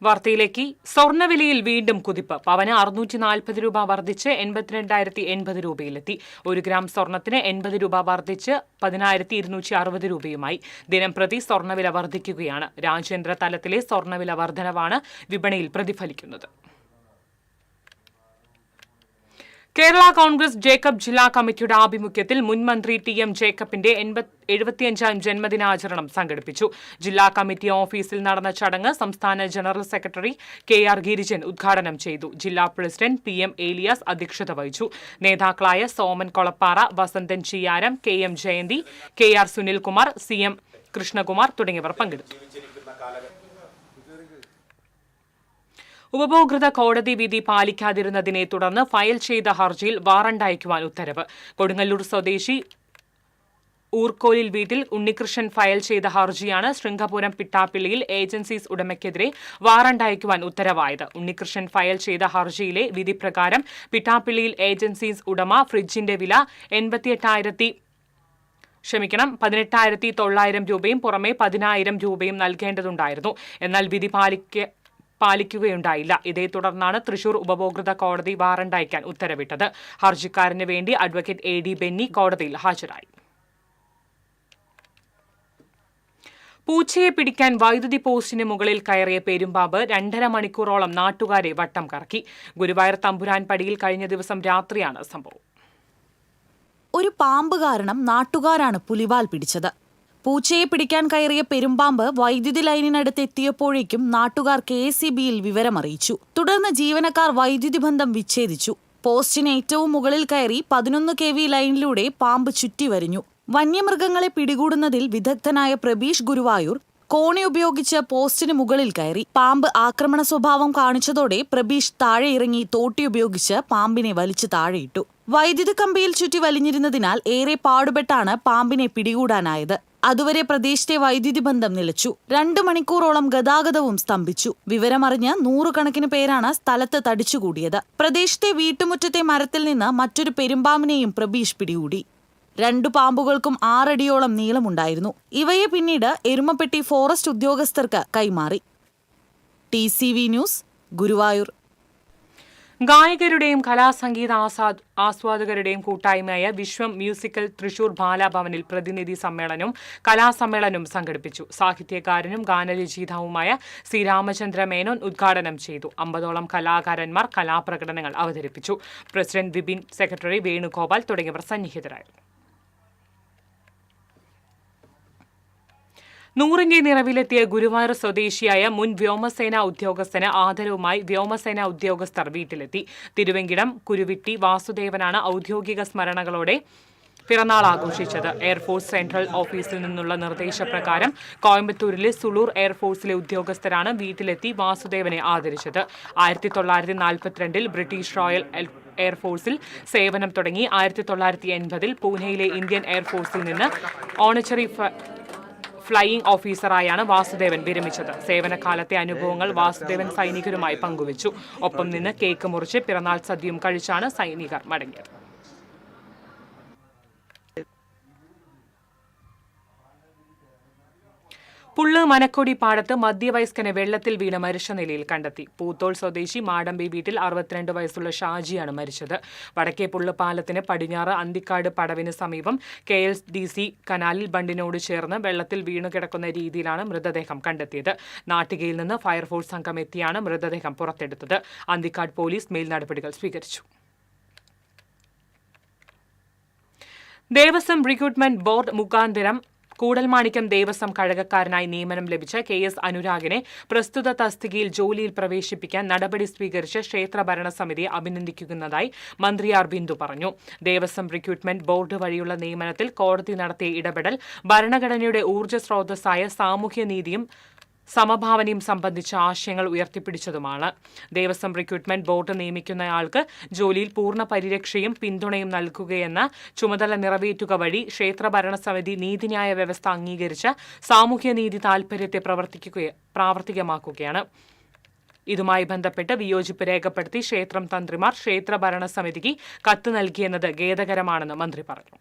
വാർത്തയിലേക്ക്. സ്വർണ്ണവിലയിൽ വീണ്ടും കുതിപ്പ്. പവന് 640 രൂപ വർദ്ധിച്ച് 82,080 രൂപയിലെത്തി. 1 ഗ്രാം സ്വർണത്തിന് 80 രൂപ വർദ്ധിച്ച് 10,260 രൂപയുമായി. ദിനം പ്രതി സ്വർണ്ണവില വർദ്ധിക്കുകയാണ്. രാജ്യാന്തര തലത്തിലെ സ്വർണ്ണവില വർധനവാണ് വിപണിയിൽ പ്രതിഫലിക്കുന്നത്. കേരള കോൺഗ്രസ് ജേക്കബ് ജില്ലാ കമ്മിറ്റിയുടെ ആഭിമുഖ്യത്തിൽ മുൻ മന്ത്രി ടി.എം. ജേക്കബിന്റെ 75ാം ജന്മദിനാചരണം സംഘടിപ്പിച്ചു. ജില്ലാ കമ്മിറ്റി ഓഫീസിൽ നടന്ന ചടങ്ങ് സംസ്ഥാന ജനറൽ സെക്രട്ടറി കെ.ആർ. ഗിരിജൻ ഉദ്ഘാടനം ചെയ്തു. ജില്ലാ പ്രസിഡന്റ് പി.എം. ഏലിയാസ് അധ്യക്ഷത വഹിച്ചു. നേതാക്കളായ സോമൻ കൊളപ്പാറ, വസന്തൻ ചിയാരം, കെ.എം. ജയന്തി, കെ.ആർ. സുനിൽകുമാർ, സി.എം. കൃഷ്ണകുമാർ തുടങ്ങിയവർ പങ്കെടുത്തു. ഉപഭോക്തൃ കോടതി വിധി പാലിക്കാതിരുന്നതിനെ തുടർന്ന് ഫയൽ ചെയ്ത ഹർജിയിൽ വാറണ്ട് അയക്കുവാൻ ഉത്തരവ്. കൊടുങ്ങല്ലൂർ സ്വദേശി ഊർക്കോലിൽ വീട്ടിൽ ഉണ്ണികൃഷ്ണൻ ഫയൽ ചെയ്ത ഹർജിയാണ് ശൃംഗപുരം പിട്ടാപ്പിള്ളിയിൽ ഏജൻസീസ് ഉടമയ്ക്കെതിരെ വാറണ്ട് അയക്കുവാൻ ഉത്തരവായത്. ഉണ്ണികൃഷ്ണൻ ഫയൽ ചെയ്ത ഹർജിയിലെ വിധി പ്രകാരം പിട്ടാപ്പിള്ളിയിൽ ഏജൻസീസ് ഉടമ ഫ്രിഡ്ജിന്റെ വില 18,900 രൂപയും പുറമെ 10,000 രൂപയും നൽകേണ്ടതുണ്ടായിരുന്നു. എന്നാൽ വിധി പാലിക്കുകയുണ്ടായില്ല. ഇതേ തുടർന്നാണ് തൃശൂർ ഉപഭോക്തൃ കോടതി വാറണ്ട് അയക്കാൻ ഉത്തരവിട്ടത്. ഹർജിക്കാരന് വേണ്ടി അഡ്വക്കേറ്റ് എ.ഡി. ബെന്നി കോടതിയിൽ ഹാജരായി. പൂച്ചയെ പിടിക്കാൻ വൈദ്യുതി പോസ്റ്റിന് മുകളിൽ കയറിയ പെരുമ്പാമ്പ് 2.5 മണിക്കൂറോളം നാട്ടുകാരെ വട്ടം കറക്കി. ഗുരുവായൂർ തമ്പുരാൻ പടിയിൽ കഴിഞ്ഞ ദിവസം രാത്രിയാണ് സംഭവം. ഒരു പാമ്പ് കാരണം നാട്ടുകാരാണ് പുലിവാൽ പിടിച്ചത്. പൂച്ചയെ പിടിക്കാൻ കയറിയ പെരുമ്പാമ്പ് വൈദ്യുതി ലൈനിനടുത്ത് എത്തിയപ്പോഴേക്കും നാട്ടുകാർ KSEBയിൽ വിവരമറിയിച്ചു. തുടർന്ന് ജീവനക്കാർ വൈദ്യുതി ബന്ധം വിച്ഛേദിച്ചു. പോസ്റ്റിന് ഏറ്റവും മുകളിൽ കയറി 11 kV ലൈനിലൂടെ പാമ്പ് ചുറ്റിവരിഞ്ഞു. വന്യമൃഗങ്ങളെ പിടികൂടുന്നതിൽ വിദഗ്ധനായ പ്രബീഷ് ഗുരുവായൂർ കോണി ഉപയോഗിച്ച് പോസ്റ്റിന് മുകളിൽ കയറി. പാമ്പ് ആക്രമണ സ്വഭാവം കാണിച്ചതോടെ പ്രബീഷ് താഴെ ഇറങ്ങി തോട്ടി ഉപയോഗിച്ച് പാമ്പിനെ വലിച്ചു താഴെയിട്ടു. വൈദ്യുതി കമ്പിയിൽ ചുറ്റി വലിഞ്ഞിരുന്നതിനാൽ ഏറെ പാടുപെട്ടാണ് പാമ്പിനെ പിടികൂടാനായത്. അതുവരെ പ്രദേശത്തെ വൈദ്യുതി ബന്ധം നിലച്ചു. 2 മണിക്കൂറോളം ഗതാഗതവും സ്തംഭിച്ചു. വിവരമറിഞ്ഞ് 100 കണക്കിന് പേരാണ് സ്ഥലത്ത് തടിച്ചുകൂടിയത്. പ്രദേശത്തെ വീട്ടുമുറ്റത്തെ മരത്തിൽ നിന്ന് മറ്റൊരു പെരുമ്പാമ്പിനെയും പ്രബീഷ് പിടികൂടി. 2 പാമ്പുകൾക്കും 6 അടിയോളം നീളമുണ്ടായിരുന്നു. ഇവയെ പിന്നീട് എരുമപ്പെട്ടി ഫോറസ്റ്റ് ഉദ്യോഗസ്ഥർക്ക് കൈമാറി. TCV news, Guruvayur. ഗായകരുടെയും കലാസംഗീത ആസ്വാദകരുടെയും കൂട്ടായ്മയായ വിശ്വം മ്യൂസിക്കൽ തൃശൂർ ബാലഭവനിൽ പ്രതിനിധി സമ്മേളനവും കലാസമ്മേളനവും സംഘടിപ്പിച്ചു. സാഹിത്യകാരനും ഗാനരചയിതാവുമായ സി രാമചന്ദ്ര മേനോൻ ഉദ്ഘാടനം ചെയ്തു. 50ഓളം കലാകാരന്മാർ കലാപ്രകടനങ്ങൾ അവതരിപ്പിച്ചു. പ്രസിഡന്റ് വിപിൻ, സെക്രട്ടറി വേണുഗോപാൽ തുടങ്ങിയവർ സന്നിഹിതരായിരുന്നു. 100ന്റെ നിറവിലെത്തിയ ഗുരുവായൂർ സ്വദേശിയായ മുൻ വ്യോമസേനാ ഉദ്യോഗസ്ഥന് ആദരവുമായി വ്യോമസേനാ ഉദ്യോഗസ്ഥർ വീട്ടിലെത്തി. തിരുവെങ്കിടം കുരുവിട്ടി വാസുദേവനാണ് ഔദ്യോഗിക സ്മരണകളോടെ പിറന്നാൾ ആഘോഷിച്ചത്. എയർഫോഴ്സ് സെൻട്രൽ ഓഫീസിൽ നിന്നുള്ള നിർദ്ദേശപ്രകാരം കോയമ്പത്തൂരിലെ സുളൂർ എയർഫോഴ്സിലെ ഉദ്യോഗസ്ഥരാണ് വീട്ടിലെത്തി വാസുദേവനെ ആദരിച്ചത്. 1942 ബ്രിട്ടീഷ് റോയൽ എയർഫോഴ്സിൽ സേവനം തുടങ്ങി. 1980 പൂനെയിലെ ഇന്ത്യൻ എയർഫോഴ്സിൽ നിന്ന് ഓണററി ഫ്ലൈയിംഗ് ഓഫീസറായാണ് വാസുദേവൻ വിരമിച്ചത്. സേവനകാലത്തെ അനുഭവങ്ങൾ വാസുദേവൻ സൈനികരുമായി പങ്കുവച്ചു. ഒപ്പം നിന്ന് കേക്ക് മുറിച്ച് പിറന്നാൾ സദ്യയും കഴിച്ചാണ് സൈനികർ മടങ്ങിയത്. പുള്ള് മനക്കൊടി പാടത്ത് മധ്യവയസ്കനെ വെള്ളത്തിൽ വീണ് മരിച്ച നിലയിൽ കണ്ടെത്തി. പൂത്തോൾ സ്വദേശി മാടമ്പി വീട്ടിൽ 62 വയസ്സുള്ള ഷാജിയാണ് മരിച്ചത്. വടക്കേ പുള്ള് പാലത്തിന് പടിഞ്ഞാറ് അന്തിക്കാട് പടവിന് സമീപം KLDC കനാലിൽ ബണ്ടിനോട് ചേർന്ന് വെള്ളത്തിൽ വീണുകിടക്കുന്ന രീതിയിലാണ് മൃതദേഹം കണ്ടെത്തിയത്. നാട്ടികയിൽ നിന്ന് ഫയർഫോഴ്സ് സംഘം എത്തിയാണ് മൃതദേഹം പുറത്തെടുത്തത്. അന്തിക്കാട് പോലീസ് മേൽനടപടികൾ സ്വീകരിച്ചു. ദേവസ്വം റിക്രൂട്ട്മെന്റ് ബോർഡ് മുഖാന്തരം കൂടൽമാണിക്യം ദേവസ്വം കഴകക്കാരനായി നിയമനം ലഭിച്ച KS അനുരാഗിനെ പ്രസ്തുത തസ്തികയിൽ ജോലിയിൽ പ്രവേശിപ്പിക്കാൻ നടപടി സ്വീകരിച്ച് ക്ഷേത്ര ഭരണസമിതിയെ അഭിനന്ദിക്കുന്നതായി മന്ത്രി ആർ ബിന്ദു പറഞ്ഞു. ദേവസ്വം റിക്രൂട്ട്മെന്റ് ബോർഡ് വഴിയുള്ള നിയമനത്തിൽ കോടതി നടത്തിയ ഇടപെടൽ ഭരണഘടനയുടെ ഊർജ്ജ സ്രോതസ്സായ സാമൂഹ്യനീതിയും സമഭാവനയും സംബന്ധിച്ച ആശയങ്ങൾ ഉയർത്തിപ്പിടിച്ചതുമാണ്. ദേവസ്വം റിക്രൂട്ട്മെന്റ് ബോർഡ് നിയമിക്കുന്നയാൾക്ക് ജോലിയിൽ പൂർണ്ണ പരിരക്ഷയും പിന്തുണയും നൽകുകയെന്ന ചുമതല നിറവേറ്റുക വഴി ക്ഷേത്ര ഭരണസമിതി നീതിന്യായ വ്യവസ്ഥ അംഗീകരിച്ച സാമൂഹ്യനീതി താൽപര്യത്തെ പ്രാവർത്തികമാക്കുകയാണ്. ഇതുമായി ബന്ധപ്പെട്ട് വിയോജിപ്പ് രേഖപ്പെടുത്തി ക്ഷേത്രം തന്ത്രിമാർ ക്ഷേത്ര ഭരണസമിതിക്ക് കത്ത് നൽകിയെന്നത് ഖേദകരമാണെന്ന് മന്ത്രി പറഞ്ഞു.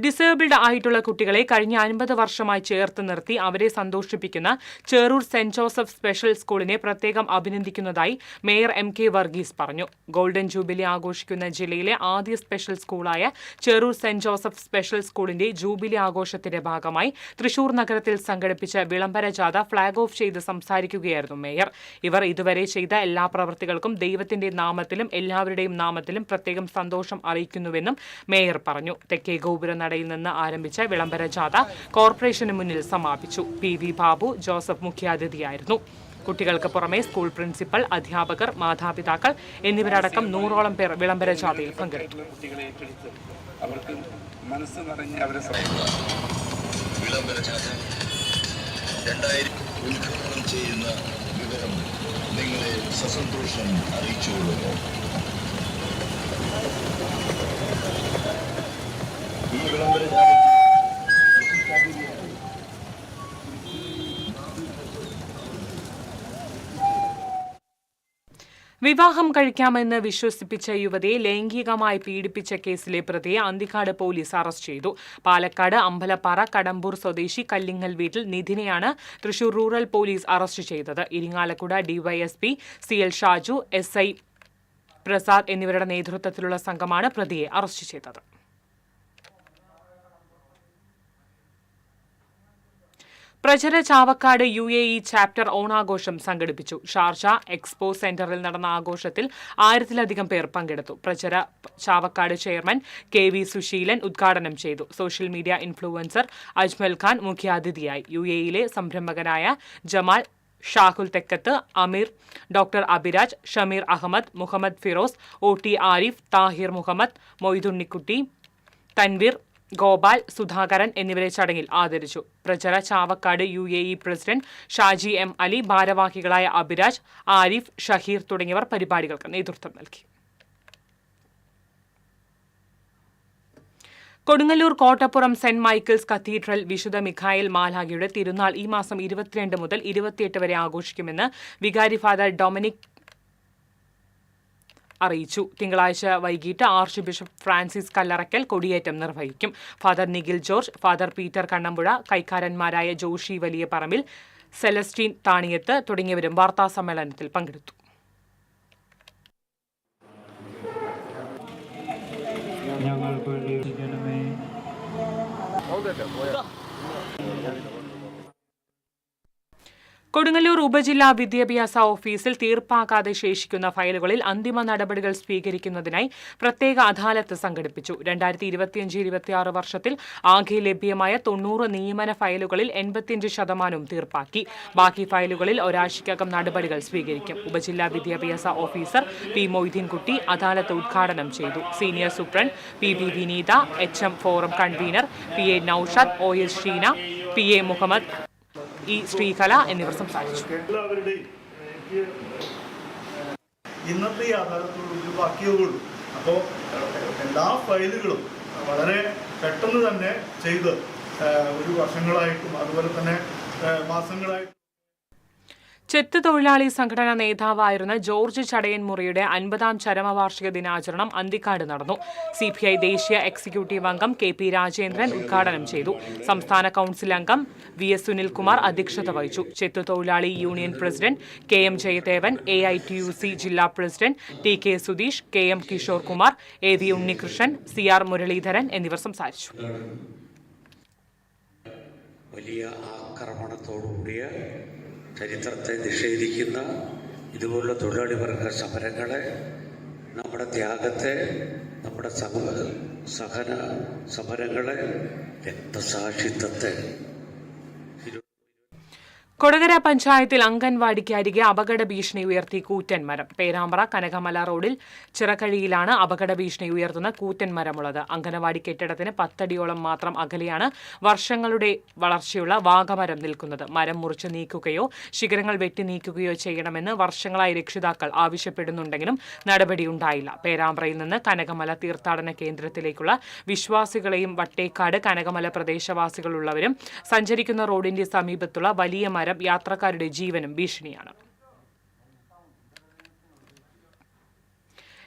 ഡിസേബിൾഡ് ആയിട്ടുള്ള കുട്ടികളെ കഴിഞ്ഞ 50 വർഷമായി ചേർത്ത് നിർത്തി അവരെ സന്തോഷിപ്പിക്കുന്ന ചെറൂർ സെന്റ് ജോസഫ് സ്പെഷ്യൽ സ്കൂളിനെ പ്രത്യേകം അഭിനന്ദിക്കുന്നതായി മേയർ MK വർഗീസ് പറഞ്ഞു. ഗോൾഡൻ ജൂബിലി ആഘോഷിക്കുന്ന ജില്ലയിലെ ആദ്യ സ്പെഷ്യൽ സ്കൂളായ ചെറൂർ സെന്റ് ജോസഫ് സ്പെഷ്യൽ സ്കൂളിന്റെ ജൂബിലി ആഘോഷത്തിന്റെ ഭാഗമായി തൃശൂർ നഗരത്തിൽ സംഘടിപ്പിച്ച വിളംബര ജാഥ ഫ്ളാഗ് ഓഫ് ചെയ്ത് സംസാരിക്കുകയായിരുന്നു മേയർ. ഇവർ ഇതുവരെ ചെയ്ത എല്ലാ പ്രവൃത്തികൾക്കും ദൈവത്തിന്റെ നാമത്തിലും എല്ലാവരുടെയും നാമത്തിലും പ്രത്യേകം സന്തോഷം അറിയിക്കുന്നുവെന്നും മേയർ പറഞ്ഞു. തെക്കേ ഗോപുരം നടയിൽ നിന്ന് ആരംഭിച്ച വിളംബര ജാഥ കോർപ്പറേഷന് മുന്നിൽ സമാപിച്ചു. PV ബാബു ജോസഫ് മുഖ്യാതിഥിയായിരുന്നു. കുട്ടികൾക്ക് പുറമെ സ്കൂൾ പ്രിൻസിപ്പൽ, അധ്യാപകർ, മാതാപിതാക്കൾ എന്നിവരടക്കം 100ഓളം പേർ വിളംബര ജാഥയിൽ പങ്കെടുത്തു. നിങ്ങളെ സസന്തോഷം അറിയിച്ചുകൊള്ളുന്നു. ഈ വിളംബര വിവാഹം കഴിക്കാമെന്ന് വിശ്വസിപ്പിച്ച യുവതിയെ ലൈംഗികമായി പീഡിപ്പിച്ച കേസിലെ പ്രതിയെ അന്തിക്കാട് പോലീസ് അറസ്റ്റ് ചെയ്തു. പാലക്കാട് അമ്പലപ്പാറ കടമ്പൂർ സ്വദേശി കല്ലിങ്ങൽ വീട്ടിൽ നിധിനെയാണ് തൃശൂർ റൂറൽ പോലീസ് അറസ്റ്റ് ചെയ്തത്. Irinjalakuda DYSP CL Shaju, SI Prasad എന്നിവരുടെ നേതൃത്വത്തിലുള്ള സംഘമാണ് പ്രതിയെ അറസ്റ്റ് ചെയ്തത്. പ്രചര ചാവക്കാട് UAE ചാപ്റ്റർ ഓണാഘോഷം സംഘടിപ്പിച്ചു. ഷാർജ എക്സ്പോ സെന്ററിൽ നടന്ന ആഘോഷത്തിൽ 1000-ലധികം പേർ പങ്കെടുത്തു. പ്രചര ചാവക്കാട് ചെയർമാൻ KV സുശീലൻ ഉദ്ഘാടനം ചെയ്തു. Social media influencer Ajmal Khan മുഖ്യാതിഥിയായി. UAEയിലെ സംരംഭകനായ ജമാൽ, ഷാഹുൽ തെക്കത്ത്, അമീർ, ഡോക്ടർ അബിരാജ്, ഷമീർ അഹമ്മദ്, മുഹമ്മദ് ഫിറോസ്, OT ആരിഫ്, താഹിർ മുഹമ്മദ്, മൊയ്തുണ്ണിക്കുട്ടി, തൻവീർ, ഗോപാൽ, സുധാകരൻ എന്നിവരെ ചടങ്ങിൽ ആദരിച്ചു. Prachara Chavakkad UAE president Shaji M Ali, ഭാരവാഹികളായ അബിരാജ്, ആരിഫ്, ഷഹീർ തുടങ്ങിയവർ പരിപാടികൾക്ക് നേതൃത്വം നൽകി. Kodungallur Kottappuram saint Michael's cathedral വിശുദ്ധ മിഖായേൽ മാലാഖയുടെ തിരുനാൾ ഈ മാസം 22 മുതൽ 28 വരെ ആഘോഷിക്കുമെന്ന് വികാരി ഫാദർ ഡൊമിനിക് അറിയിച്ചു. തിങ്കളാഴ്ച വൈകിട്ട് ആർച്ച് ബിഷപ്പ് ഫ്രാൻസിസ് കല്ലറയ്ക്കൽ കൊടിയേറ്റം നിർവഹിക്കും. Father Nikhil George, father Peter Kannampuzha, കൈക്കാരന്മാരായ ജോഷി വലിയ പറമ്പിൽ, സെലസ്റ്റീൻ താണിയത്ത് തുടങ്ങിയവരും വാർത്താസമ്മേളനത്തിൽ പങ്കെടുത്തു. കൊടുങ്ങല്ലൂർ ഉപജില്ലാ വിദ്യാഭ്യാസ ഓഫീസിൽ തീർപ്പാക്കാതെ ശേഷിക്കുന്ന ഫയലുകളിൽ അന്തിമ നടപടികൾ സ്വീകരിക്കുന്നതിനായി പ്രത്യേക അദാലത്ത് സംഘടിപ്പിച്ചു. 2025-26 വർഷത്തിൽ ആകെ ലഭ്യമായ 90 നിയമന ഫയലുകളിൽ 85% തീർപ്പാക്കി. ബാക്കി ഫയലുകളിൽ ഒരാഴ്ചയ്ക്കകം നടപടികൾ സ്വീകരിക്കും. ഉപജില്ലാ വിദ്യാഭ്യാസ ഓഫീസർ P മൊയ്തീൻകുട്ടി അദാലത്ത് ഉദ്ഘാടനം ചെയ്തു. Senior superintendent PB Vineetha, HM forum convener PA Noushad, OS Sheena, PA Muhammad, Sreekala എന്നിവർ സംസാരിച്ചു. ഇന്നത്തെ ഈ അദാലത്തോട് ബാക്കിയുള്ളൂ. അപ്പോൾ എല്ലാ ഫയലുകളും വളരെ പെട്ടെന്ന് തന്നെ ചെയ്ത് ഒരു വർഷങ്ങളായിട്ടും അതുപോലെ തന്നെ മാസങ്ങളായിട്ടും ചെത്ത് തൊഴിലാളി സംഘടനാ നേതാവായിരുന്ന ജോർജ് ചടയൻമുറിയുടെ 50ാം ചരമവാർഷിക ദിനാചരണം അന്തിക്കാട് നടന്നു. CPI ദേശീയ എക്സിക്യൂട്ടീവ് അംഗം KP രാജേന്ദ്രൻ ഉദ്ഘാടനം ചെയ്തു. സംസ്ഥാന കൌൺസിൽ അംഗം VS സുനിൽകുമാർ അധ്യക്ഷത വഹിച്ചു. ചെത്ത് തൊഴിലാളി union president KM Jayadevan, AITUC ജില്ലാ president TK Sudheesh, KM Kishore Kumar, AV Unnikrishnan, CR Muraleedharan എന്നിവർ സംസാരിച്ചു. വലിയ ആക്രമണത്തോടുകൂടിയ ചരിത്രത്തെ നിഷേധിക്കുന്ന ഇതുപോലുള്ള തൊഴിലാളി വർഗ സമരങ്ങളെ, നമ്മുടെ ത്യാഗത്തെ, നമ്മുടെ സഹന സമരങ്ങളെ, രക്തസാക്ഷിത്വത്തെ കൊടകര പഞ്ചായത്തിൽ അംഗൻവാടിക്ക് അരികെ അപകട ഭീഷണി ഉയർത്തി കൂറ്റൻ മരം. പേരാമ്പ്ര കനകമല റോഡിൽ ചിറക്കഴിയിലാണ് അപകട ഭീഷണി ഉയർത്തുന്ന കൂറ്റൻ മരമുള്ളത്. അംഗൻവാടി കെട്ടിടത്തിന് 10 അടിയോളം മാത്രം അകലെയാണ് വർഷങ്ങളുടെ വളർച്ചയുള്ള വാഗമരം നിൽക്കുന്നത്. മരം മുറിച്ച് നീക്കുകയോ ശിഖരങ്ങൾ വെട്ടി നീക്കുകയോ ചെയ്യണമെന്ന് വർഷങ്ങളായി രക്ഷിതാക്കൾ ആവശ്യപ്പെടുന്നുണ്ടെങ്കിലും നടപടിയുണ്ടായില്ല. പേരാമ്പ്രയിൽ നിന്ന് കനകമല തീർത്ഥാടന കേന്ദ്രത്തിലേക്കുള്ള വിശ്വാസികളെയും വട്ടേക്കാട് കനകമല പ്രദേശവാസികളുള്ളവരും സഞ്ചരിക്കുന്ന റോഡിന്റെ സമീപത്തുള്ള വലിയ മരം യാത്രക്കാരുടെ ജീവനും ഭീഷണിയാണ്.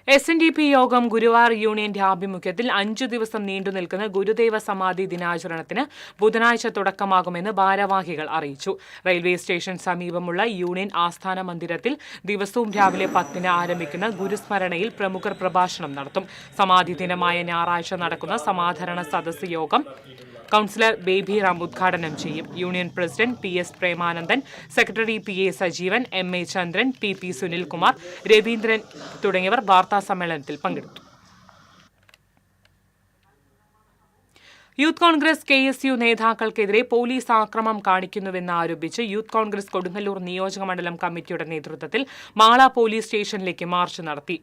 SNDP യോഗം ഗുരുവായൂർ യൂണിയന്റെ ആഭിമുഖ്യത്തിൽ 5 ദിവസം നീണ്ടുനിൽക്കുന്ന ഗുരുദേവ സമാധി ദിനാചരണത്തിന് ബുധനാഴ്ച തുടക്കമാകുമെന്ന് ഭാരവാഹികൾ അറിയിച്ചു. റെയിൽവേ സ്റ്റേഷൻ സമീപമുള്ള യൂണിയൻ ആസ്ഥാന മന്ദിരത്തിൽ ദിവസവും രാവിലെ 10-ന് ആരംഭിക്കുന്ന ഗുരുസ്മരണയിൽ പ്രമുഖർ പ്രഭാഷണം നടത്തും. സമാധി ദിനമായ ഞായറാഴ്ച നടക്കുന്ന സമാധരണ സദസ്സ് യോഗം കൌൺസിലർ ബേബി റാം ഉദ്ഘാടനം ചെയ്യും. Union president PS Premanandan, secretary PA Sajeevan, MA ചന്ദ്രൻ, PP സുനിൽകുമാർ, രവീന്ദ്രൻ തുടങ്ങിയവർ വാർത്താ സമ്മേളനത്തിൽ പങ്കെടുത്തു. യൂത്ത് കോൺഗ്രസ് KSU നേതാക്കൾക്കെതിരെ പോലീസ് ആക്രമണം കാണിക്കുന്നുവെന്ന് ആരോപിച്ച് യൂത്ത് കോൺഗ്രസ് കൊടുങ്ങല്ലൂർ നിയോജകമണ്ഡലം കമ്മിറ്റിയുടെ നേതൃത്വത്തിൽ മാള പോലീസ് സ്റ്റേഷനിലേക്ക് മാർച്ച് നടത്തി.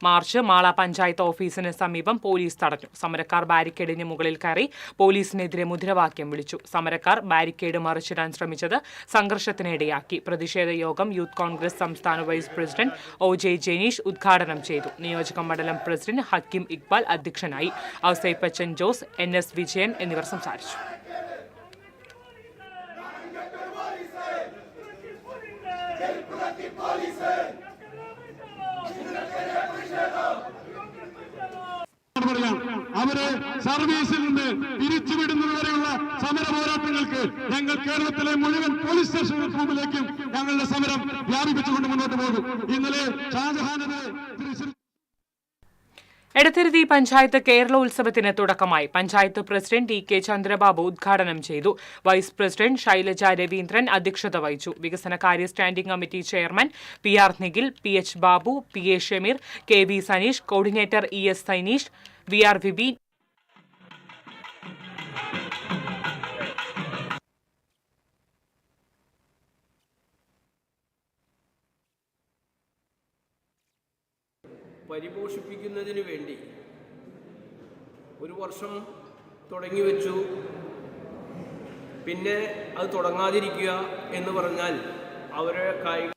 മാർച്ച് മാള പഞ്ചായത്ത് ഓഫീസിന് സമീപം പോലീസ് തടഞ്ഞു. സമരക്കാർ ബാരിക്കേഡിന് മുകളിൽ കയറി പോലീസിനെതിരെ മുദ്രാവാക്യം വിളിച്ചു. സമരക്കാർ ബാരിക്കേഡ് മറിച്ചിടാൻ ശ്രമിച്ചത് സംഘർഷത്തിനിടയാക്കി. പ്രതിഷേധ യോഗം യൂത്ത് കോൺഗ്രസ് സംസ്ഥാന വൈസ് പ്രസിഡന്റ് OJ ജെനീഷ് ഉദ്ഘാടനം ചെയ്തു. നിയോജക മണ്ഡലം പ്രസിഡന്റ് ഹക്കീം ഇക്ബാൽ അധ്യക്ഷനായി. ഔസൈപ്പച്ചൻ ജോസ്, NS വിജയൻ എന്നിവർ സംസാരിച്ചു. അവരെ സർവീസിൽ നിന്ന് പിരിച്ചുവിടുന്നതുവരെയുള്ള സമര പോരാട്ടങ്ങൾക്ക് ഞങ്ങൾ കേരളത്തിലെ മുഴുവൻ പോലീസ് സ്റ്റേഷൻ മുമ്പിലേക്കും ഞങ്ങളുടെ സമരം വ്യാപിപ്പിച്ചുകൊണ്ട് മുന്നോട്ട് പോകും. ഇന്നലെ ഷാജഹാനത് എടത്തിരുത്തി പഞ്ചായത്ത് കേരളോത്സവത്തിന് തുടക്കമായി. പഞ്ചായത്ത് പ്രസിഡന്റ് TK ചന്ദ്രബാബു ഉദ്ഘാടനം ചെയ്തു. വൈസ് പ്രസിഡന്റ് ശൈലജ രവീന്ദ്രൻ അധ്യക്ഷത വഹിച്ചു. വികസനകാര്യ standing committee chairman PR Nikhil, PH Babu, PA Shameer, KV Saneesh, coordinator ES Saineesh, VR Vibi, പരിപോഷിപ്പിക്കുന്നതിന് വേണ്ടി ഒരു വർഷം തുടങ്ങി വെച്ചു. പിന്നെ അത് തുടങ്ങാതിരിക്കുക എന്ന് പറഞ്ഞാൽ അവരെ കായിക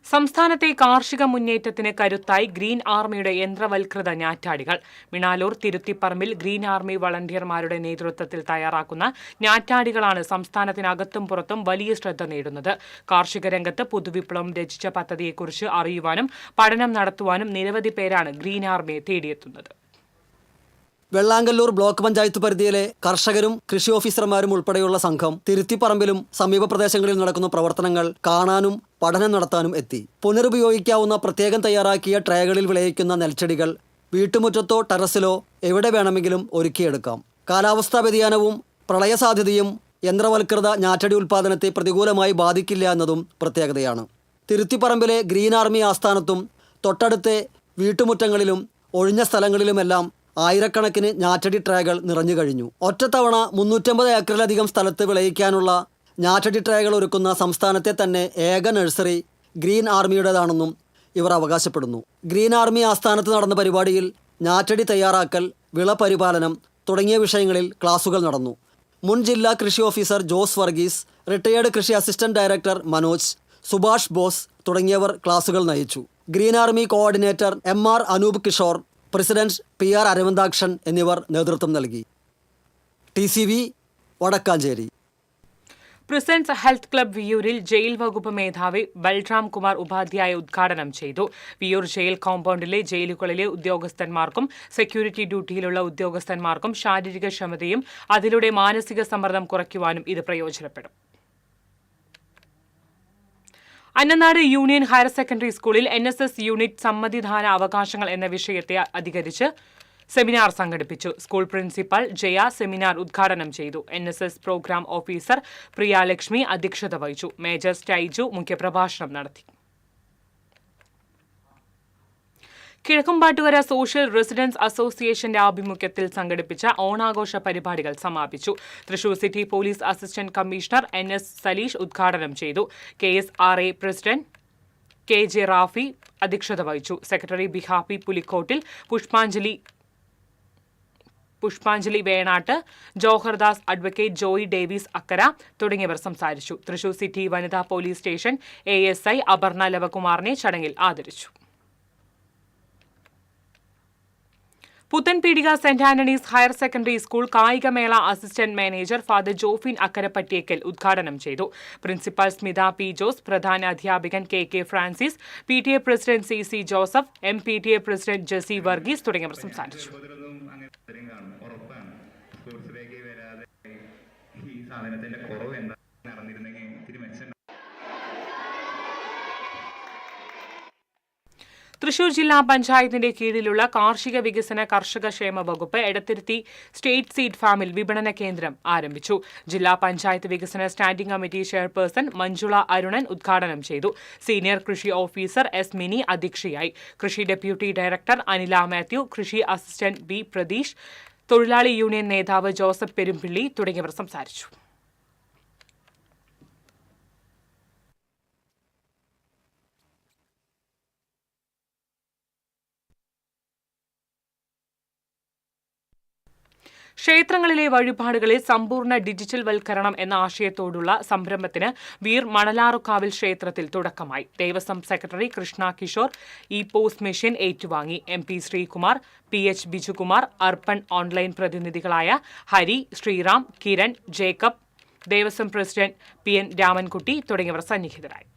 സംസ്ഥാനത്തെ കാർഷിക മുന്നേറ്റത്തിന് കരുത്തായി ഗ്രീൻ ആർമിയുടെ യന്ത്രവൽകൃത ഞാറ്റാടികൾ. മിണാലൂർ തിരുത്തിപ്പറമ്പിൽ ഗ്രീൻ ആർമി വളണ്ടിയർമാരുടെ നേതൃത്വത്തിൽ തയ്യാറാക്കുന്ന ഞാറ്റാടികളാണ് സംസ്ഥാനത്തിനകത്തും പുറത്തും വലിയ ശ്രദ്ധ നേടുന്നത്. കാർഷിക രംഗത്ത് പുതുവിപ്ലവം രചിച്ച പദ്ധതിയെക്കുറിച്ച് അറിയുവാനും പഠനം നടത്തുവാനും നിരവധി പേരാണ് ഗ്രീൻ ആർമിയെ തേടിയെത്തുന്നത്. വെള്ളാങ്കല്ലൂർ ബ്ലോക്ക് പഞ്ചായത്ത് പരിധിയിലെ കർഷകരും കൃഷി ഓഫീസർമാരും ഉൾപ്പെടെയുള്ള സംഘം തിരുത്തിപ്പറമ്പിലും സമീപ പ്രദേശങ്ങളിൽ നടക്കുന്ന പ്രവർത്തനങ്ങൾ കാണാനും പഠനം നടത്താനും എത്തി. പുനരുപയോഗിക്കാവുന്ന പ്രത്യേകം തയ്യാറാക്കിയ ട്രേകളിൽ വിളയിക്കുന്ന നെൽച്ചെടികൾ വീട്ടുമുറ്റത്തോ ടെറസിലോ എവിടെ വേണമെങ്കിലും ഒരുക്കിയെടുക്കാം. കാലാവസ്ഥാ വ്യതിയാനവും പ്രളയസാധ്യതയും യന്ത്രവൽകൃത ഞാറ്റടി ഉൽപ്പാദനത്തെ പ്രതികൂലമായി ബാധിക്കില്ല എന്നതും പ്രത്യേകതയാണ്. തിരുത്തിപ്പറമ്പിലെ ഗ്രീൻ ആർമി ആസ്ഥാനത്തും തൊട്ടടുത്തെ വീട്ടുമുറ്റങ്ങളിലും ഒഴിഞ്ഞ സ്ഥലങ്ങളിലുമെല്ലാം ആയിരക്കണക്കിന് ഞാറ്റടി ട്രേകൾ നിറഞ്ഞു കഴിഞ്ഞു. ഒറ്റത്തവണ 350 ഏക്കറിലധികം സ്ഥലത്ത് വിളയിക്കാനുള്ള ഞാറ്റടി ട്രേകൾ ഒരുക്കുന്ന സംസ്ഥാനത്തെ തന്നെ ഏക നഴ്സറി ഗ്രീൻ ആർമിയുടേതാണെന്നും ഇവർ അവകാശപ്പെടുന്നു. ഗ്രീൻ ആർമി ആസ്ഥാനത്ത് നടന്ന പരിപാടിയിൽ ഞാറ്റടി തയ്യാറാക്കൽ, വിള പരിപാലനം തുടങ്ങിയ വിഷയങ്ങളിൽ ക്ലാസുകൾ നടന്നു. മുൻ ജില്ലാ കൃഷി ഓഫീസർ ജോസ് വർഗീസ്, റിട്ടയേർഡ് കൃഷി അസിസ്റ്റന്റ് ഡയറക്ടർ മനോജ്, സുഭാഷ് ബോസ് തുടങ്ങിയവർ ക്ലാസുകൾ നയിച്ചു. Green army coordinator MR Anoop Kishore, president PR Aravindakshan എന്നിവർ നേതൃത്വം നൽകി. TCV Vadakkanchery. Prisons health club വിയൂരിൽ ജയിൽ വകുപ്പ് മേധാവി ബൽറാം കുമാർ ഉപാധ്യായ ഉദ്ഘാടനം ചെയ്തു. വിയൂർ ജയിൽ കോമ്പൗണ്ടിലെ ജയിലുകളിലെ ഉദ്യോഗസ്ഥന്മാർക്കും സെക്യൂരിറ്റി ഡ്യൂട്ടിയിലുള്ള ഉദ്യോഗസ്ഥന്മാർക്കും ശാരീരിക ക്ഷമതയും അതിലൂടെ മാനസിക സമ്മർദ്ദം കുറയ്ക്കുവാനും ഇത് പ്രയോജനപ്പെടും. അന്നനാട് യൂണിയൻ ഹയർ സെക്കൻഡറി സ്കൂളിൽ NSS യൂണിറ്റ് സമ്മതിദാന അവകാശങ്ങൾ എന്ന വിഷയത്തെ അധികരിച്ച് സെമിനാർ സംഘടിപ്പിച്ചു. സ്കൂൾ പ്രിൻസിപ്പൽ ജയ സെമിനാർ ഉദ്ഘാടനം ചെയ്തു. NSS പ്രോഗ്രാം ഓഫീസർ പ്രിയാലക്ഷ്മി അധ്യക്ഷത വഹിച്ചു. മേജർ സ്റ്റൈജു മുഖ്യപ്രഭാഷണം നടത്തി. കിഴക്കുംപാട്ടുകര സോഷ്യൽ റെസിഡൻസ് അസോസിയേഷന്റെ ആഭിമുഖ്യത്തിൽ സംഘടിപ്പിച്ച ഓണാഘോഷ പരിപാടികൾ സമാപിച്ചു. Thrissur city police assistant commissioner NS Saleesh ഉദ്ഘാടനം ചെയ്തു. KSRA പ്രസിഡന്റ് KJ റാഫി അധ്യക്ഷത വഹിച്ചു. സെക്രട്ടറി ബിഹാപ്പി പുലിക്കോട്ടിൽ, പുഷ്പാഞ്ജലി വേണാട്ട്, ജോഹർദാസ്, അഡ്വക്കേറ്റ് ജോയി ഡേവിസ് അക്കര തുടങ്ങിയവർ സംസാരിച്ചു. തൃശൂർ സിറ്റി വനിതാ പോലീസ് സ്റ്റേഷൻ ASI അപർണ ലവകുമാറിനെ ചടങ്ങിൽ ആദരിച്ചു. Puthenpeedika Saint Antony's higher secondary school കായികമേള assistant manager father Jofin Akkarappattiyekkal ഉദ്ഘാടനം ചെയ്തു. Principal Smitha P. ജോസ്, പ്രധാന അധ്യാപകൻ KK Francis, PTA president CC Joseph, MPTA president Jessy Varghese തുടങ്ങിയവർ സംസാരിച്ചു. തൃശൂർ ജില്ലാ പഞ്ചായത്തിന്റെ കീഴിലുള്ള കാർഷിക വികസന കർഷക ക്ഷേമ വകുപ്പ് എടത്തിരുത്തി സ്റ്റേറ്റ് സീഡ് ഫാമിൽ വിപണന കേന്ദ്രം ആരംഭിച്ചു. ജില്ലാ പഞ്ചായത്ത് വികസന standing committee chairperson Manjula Arunan ഉദ്ഘാടനം ചെയ്തു. സീനിയർ കൃഷി ഓഫീസർ S. മിനി അധ്യക്ഷയായി. കൃഷി ഡെപ്യൂട്ടി ഡയറക്ടർ അനില മാത്യു, കൃഷി അസിസ്റ്റന്റ് B. പ്രതീഷ്, തൊഴിലാളി യൂണിയൻ നേതാവ് ജോസഫ് പെരുമ്പിള്ളി തുടങ്ങിയവർ സംസാരിച്ചു. ക്ഷേത്രങ്ങളിലെ വഴിപാടുകളിൽ സമ്പൂർണ്ണ ഡിജിറ്റൽ വൽക്കരണം എന്ന ആശയത്തോടുള്ള സംരംഭത്തിന് വീർ മണലാറുകാവിൽ ക്ഷേത്രത്തിൽ തുടക്കമായി. Devaswom secretary Krishna Kishore post machine ഏറ്റുവാങ്ങി. MP Sreekumar, PH Bijukumar, Arppan online പ്രതിനിധികളായ ഹരി, ശ്രീറാം, കിരൺ, ജേക്കബ്, ദേവസ്വം പ്രസിഡന്റ് PN രാമൻകുട്ടി തുടങ്ങിയവർ സന്നിഹിതരായി.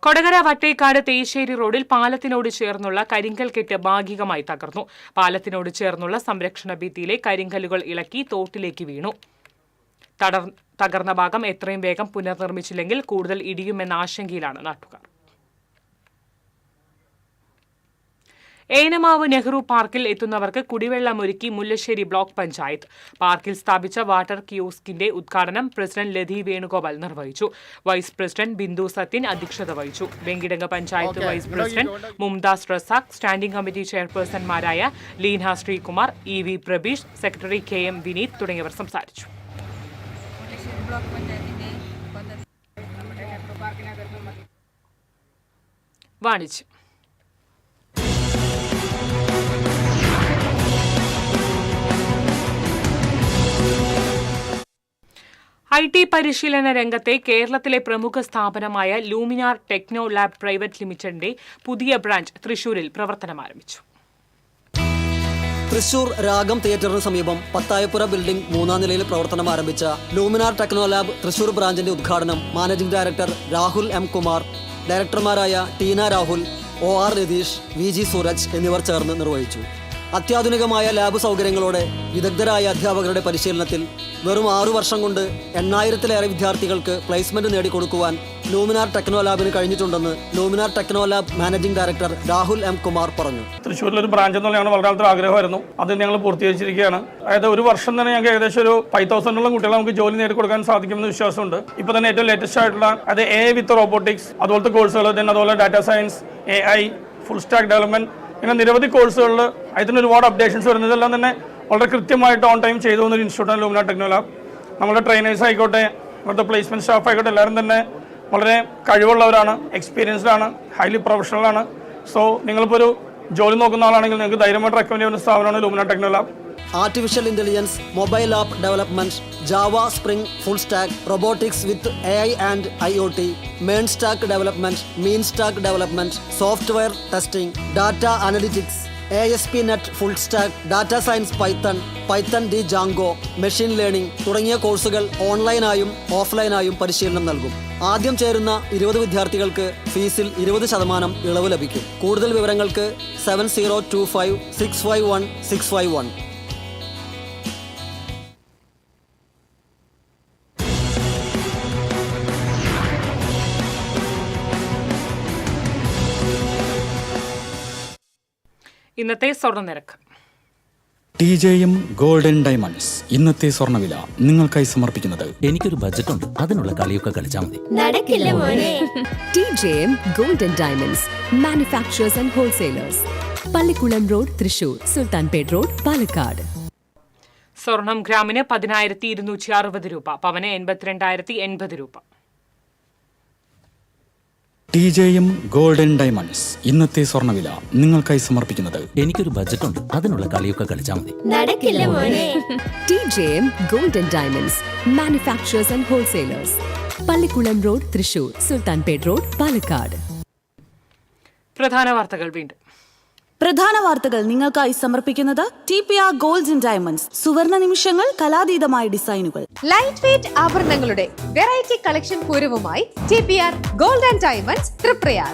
കൊടകര വട്ടേക്കാട് തേശ്ശേരി റോഡിൽ പാലത്തിനോട് ചേർന്നുള്ള കരിങ്കൽ കെട്ട് ഭാഗികമായി തകർന്നു. പാലത്തിനോട് ചേർന്നുള്ള സംരക്ഷണ ഭിത്തിയിലെ കരിങ്കല്ലുകൾ ഇളക്കി തോട്ടിലേക്ക് വീണു. തകർന്ന ഭാഗം എത്രയും വേഗം പുനർനിർമ്മിച്ചില്ലെങ്കിൽ കൂടുതൽ ഇടിയുമെന്ന ആശങ്കയിലാണ് നാട്ടുകാർ. ഏനമാവ് നെഹ്റു പാർക്കിൽ എത്തുന്നവർക്ക് കുടിവെള്ളമൊരുക്കി മുല്ലശ്ശേരി ബ്ലോക്ക് പഞ്ചായത്ത്. പാർക്കിൽ സ്ഥാപിച്ച വാട്ടർ കിയോസ്കിന്റെ ഉദ്ഘാടനം പ്രസിഡന്റ് ലതി വേണുഗോപാൽ നിർവഹിച്ചു. വൈസ് പ്രസിഡന്റ് ബിന്ദു സത്യൻ അധ്യക്ഷത വഹിച്ചു. Venkitangu panchayat vice president Mumtaz Razak, standing committee ചെയർപേഴ്സൺമാരായ Leena Sreekumar, EV Prabeesh, secretary KM Vineeth തുടങ്ങിയവർ സംസാരിച്ചു. വാണിജ്യം. IT പരിശീലന രംഗത്തെ കേരളത്തിലെ പ്രമുഖ സ്ഥാപനമായ ലൂമിനാർ ടെക്നോ ലാബ് പ്രൈവറ്റ് ലിമിറ്റഡിന്റെ പുതിയ ബ്രാഞ്ച് തൃശൂരിൽ പ്രവർത്തനമാരംഭിച്ചു. തൃശൂർ രാഗം തിയേറ്ററിന് സമീപം പത്തായപ്പുര ബിൽഡിംഗ് 3ാം നിലയിൽ പ്രവർത്തനം ആരംഭിച്ച ലൂമിനാർ ടെക്നോ ലാബ് തൃശൂർ ബ്രാഞ്ചിന്റെ ഉദ്ഘാടനം managing director Rahul M. Kumar, ഡയറക്ടർമാരായ ടീന രാഹുൽ, OR രതീഷ്, VG സൂരജ് എന്നിവർ ചേർന്ന് നിർവഹിച്ചു. അത്യാധുനികമായ ലാബ് സൗകര്യങ്ങളോടെ വിദഗ്ധരായ അധ്യാപകരുടെ പരിശീലനത്തിൽ വെറും 6 വർഷം കൊണ്ട് 8000-ലേറെ വിദ്യാർത്ഥികൾക്ക് പ്ലേസ്മെന്റ് നേടിക്കൊടുക്കുവാൻ ലൂമിനാർ ടെക്നോ ലാബിന് കഴിഞ്ഞിട്ടുണ്ടെന്ന് Luminar techno lab managing director Rahul M. Kumar പറഞ്ഞു. തൃശ്ശൂരിലൊരു ബ്രാഞ്ച് എന്നുള്ള ഞങ്ങൾ വളരെ ആഗ്രഹമായിരുന്നു. അത് ഞങ്ങൾ പൂർത്തീകരിച്ചിരിക്കുകയാണ്. അതായത് ഒരു വർഷം തന്നെ ഞങ്ങൾക്ക് ഏകദേശം ഒരു 5000-ഓളം കുട്ടികളെ നമുക്ക് ജോലി നേടിക്കൊടുക്കാൻ സാധിക്കുമെന്ന് വിശ്വാസമുണ്ട്. ഇപ്പോൾ തന്നെ ഏറ്റവും ലേറ്റസ്റ്റ് ആയിട്ടുള്ള അത് AI വിത്ത് റോബോട്ടിക്സ് അതുപോലത്തെ കോഴ്സുകൾ, അതുപോലെ data science, AI, full stack development, ഇങ്ങനെ നിരവധി കോഴ്സുകളിൽ അതിന് ഒരുപാട് അപ്ഡേഷൻസ് വരുന്നതെല്ലാം തന്നെ വളരെ കൃത്യമായിട്ട് ഓൺ ടൈം ചെയ്തു പോകുന്ന ഒരു ഇൻസ്റ്റിറ്റ്യൂട്ടാണ് ലൂമിനാർ ടെക്നോ ലാബ്. നമ്മുടെ ട്രെയിനേഴ്സ് ആയിക്കോട്ടെ, ഇവിടുത്തെ പ്ലേസ്മെന്റ് സ്റ്റാഫ് ആയിക്കോട്ടെ, എല്ലാവരും തന്നെ വളരെ കഴിവുള്ളവരാണ്, എക്സ്പീരിയൻസ്ഡ് ആണ്, ഹൈലി പ്രൊഫഷണൽ ആണ്. സോ നിങ്ങളിപ്പോൾ ഒരു ജോലി നോക്കുന്ന ആളാണെങ്കിൽ നിങ്ങൾക്ക് ധൈര്യമായിട്ട് റെക്കമെൻഡ് ചെയ്യുന്ന സ്ഥാപനമാണ് Luminar techno Lab. Artificial intelligence, mobile app development, Java Spring full stack, robotics with AI and IoT, main stack development, mean stack development, software testing, data analytics, ASP.NET full stack, data science, Python Django, machine learning തുടങ്ങിയ കോഴ്സുകൾ ഓൺലൈനായും ഓഫ്ലൈനായും പരിശീലനം നൽകും. ആദ്യം ചേരുന്ന 20 വിദ്യാർത്ഥികൾക്ക് ഫീസിൽ 20% ഇളവ് ലഭിക്കും. കൂടുതൽ വിവരങ്ങൾക്ക് 7025651651. ഇന്നത്തെ സ്വർണ്ണനിരക്ക്. TJM ഗോൾഡൻ ഡയമണ്ട്സ് ഇന്നത്തെ സ്വർണ്ണവില നിങ്ങൾക്കായി സമർപ്പിക്കുന്നത് എനിക്കൊരു ബജറ്റ് ഉണ്ട്, അതിനുള്ള കളിയൊക്കെ കളിച്ചാൽ മതി. നടക്കില്ല മോനെ. TJM golden diamonds manufacturers and wholesalers, Pallikulam road, Thrissur, Sultanpet road, Palakkad. സ്വർണം ഗ്രാമിന് 10,260 രൂപ, പവന് 82,080 രൂപ. TJM ഗോൾഡൻ ഡയമണ്ട്സ് ഇന്നത്തെ സ്വർണ്ണവില നിങ്ങൾക്കായി സമർപ്പിക്കുന്നത് എനിക്കൊരു ബജറ്റ് ഉണ്ട്, അതിനുള്ള കളിയൊക്കെ കളിച്ചാൽ മതി. നടക്കില്ല മോനെ. TJM golden diamonds manufacturers and wholesalers, Pallikulam road, Thrissur, Sultanpet road, Palakkad. പ്രധാന വാർത്തകൾ വീണ്ടും. പ്രധാന വാർത്തകൾ നിങ്ങൾക്കായി സമർപ്പിക്കുന്നത് TPR ഗോൾഡ് ആൻഡ് ഡയമണ്ട്സ്, സുവർണ നിമിഷങ്ങൾ, കലാതീതമായ ഡിസൈനുകൾ. ലൈറ്റ് വെയ്റ്റ് ആഭരണങ്ങളുടെ വെറൈറ്റി കളക്ഷൻ പൂരവുമായി TPR gold and diamonds, Triprayar.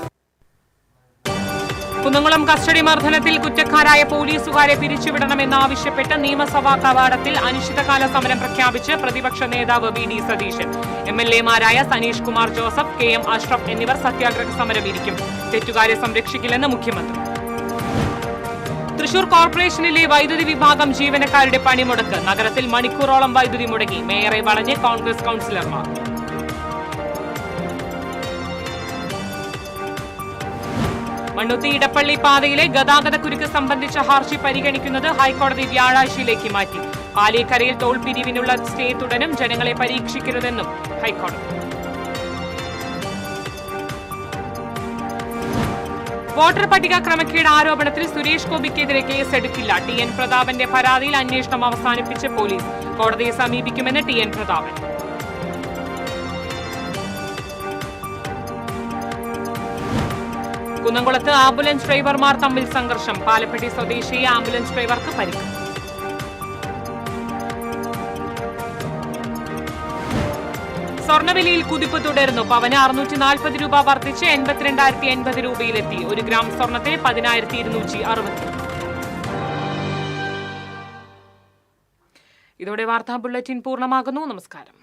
Kunnamkulam custody മർദ്ദനത്തിൽ കുറ്റക്കാരായ പോലീസുകാരെ പിരിച്ചുവിടണമെന്നാവശ്യപ്പെട്ട് നിയമസഭാ കവാടത്തിൽ അനിശ്ചിതകാല സമരം പ്രഖ്യാപിച്ച് പ്രതിപക്ഷ നേതാവ് VD സതീശൻ. MLA-മാരായ സനീഷ് കുമാർ ജോസഫ്, KM അഷ്റഫ് എന്നിവർ സത്യാഗ്രഹ സമരം ഇരിക്കും. തെറ്റുകാരെ സംരക്ഷിക്കില്ലെന്ന് മുഖ്യമന്ത്രി. തൃശൂർ കോർപ്പറേഷനിലെ വൈദ്യുതി വിഭാഗം ജീവനക്കാരുടെ പണിമുടക്ക്. നഗരത്തിൽ മണിക്കൂറോളം വൈദ്യുതി മുടങ്ങി. മേയറെ വളഞ്ഞ് കോൺഗ്രസ് കൌൺസിലർമാർ. മണ്ണുത്തി ഇടപ്പള്ളി പാതയിലെ ഗതാഗതക്കുരുക്ക് സംബന്ധിച്ച ഹർജി പരിഗണിക്കുന്നത് ഹൈക്കോടതി വ്യാഴാഴ്ചയിലേക്ക് മാറ്റി. പാലേക്കരയിൽ ടോൾ പിരിവിനുള്ള സ്റ്റേ തുടരും. ജനങ്ങളെ പരീക്ഷിക്കരുതെന്നും ഹൈക്കോടതി. വോട്ടർ പട്ടിക ക്രമക്കേട് ആരോപണത്തിൽ സുരേഷ് ഗോപിക്കെതിരെ കേസെടുക്കില്ല. TN പ്രതാപന്റെ പരാതിയിൽ അന്വേഷണം അവസാനിപ്പിച്ച് പോലീസ്. കോടതിയെ സമീപിക്കുമെന്ന് TN പ്രതാപൻ. കുന്നംകുളത്ത് ആംബുലൻസ് ഡ്രൈവർമാർ തമ്മിൽ സംഘർഷം. പാലപ്പെട്ടി സ്വദേശിയെ ആംബുലൻസ് ഡ്രൈവർക്ക് പരിക്ക്. സ്വർണ്ണവിലയിൽ കുതിപ്പ് തുടരുന്നു. പവന് 640 രൂപ വർദ്ധിച്ച് 82,080 രൂപയിലെത്തി. 1 ഗ്രാം സ്വർണ്ണത്തിന് 10,260. ഇതോടെ വാർത്താ ബുള്ളറ്റിൻ പൂർണ്ണമാകുന്നു. നമസ്കാരം.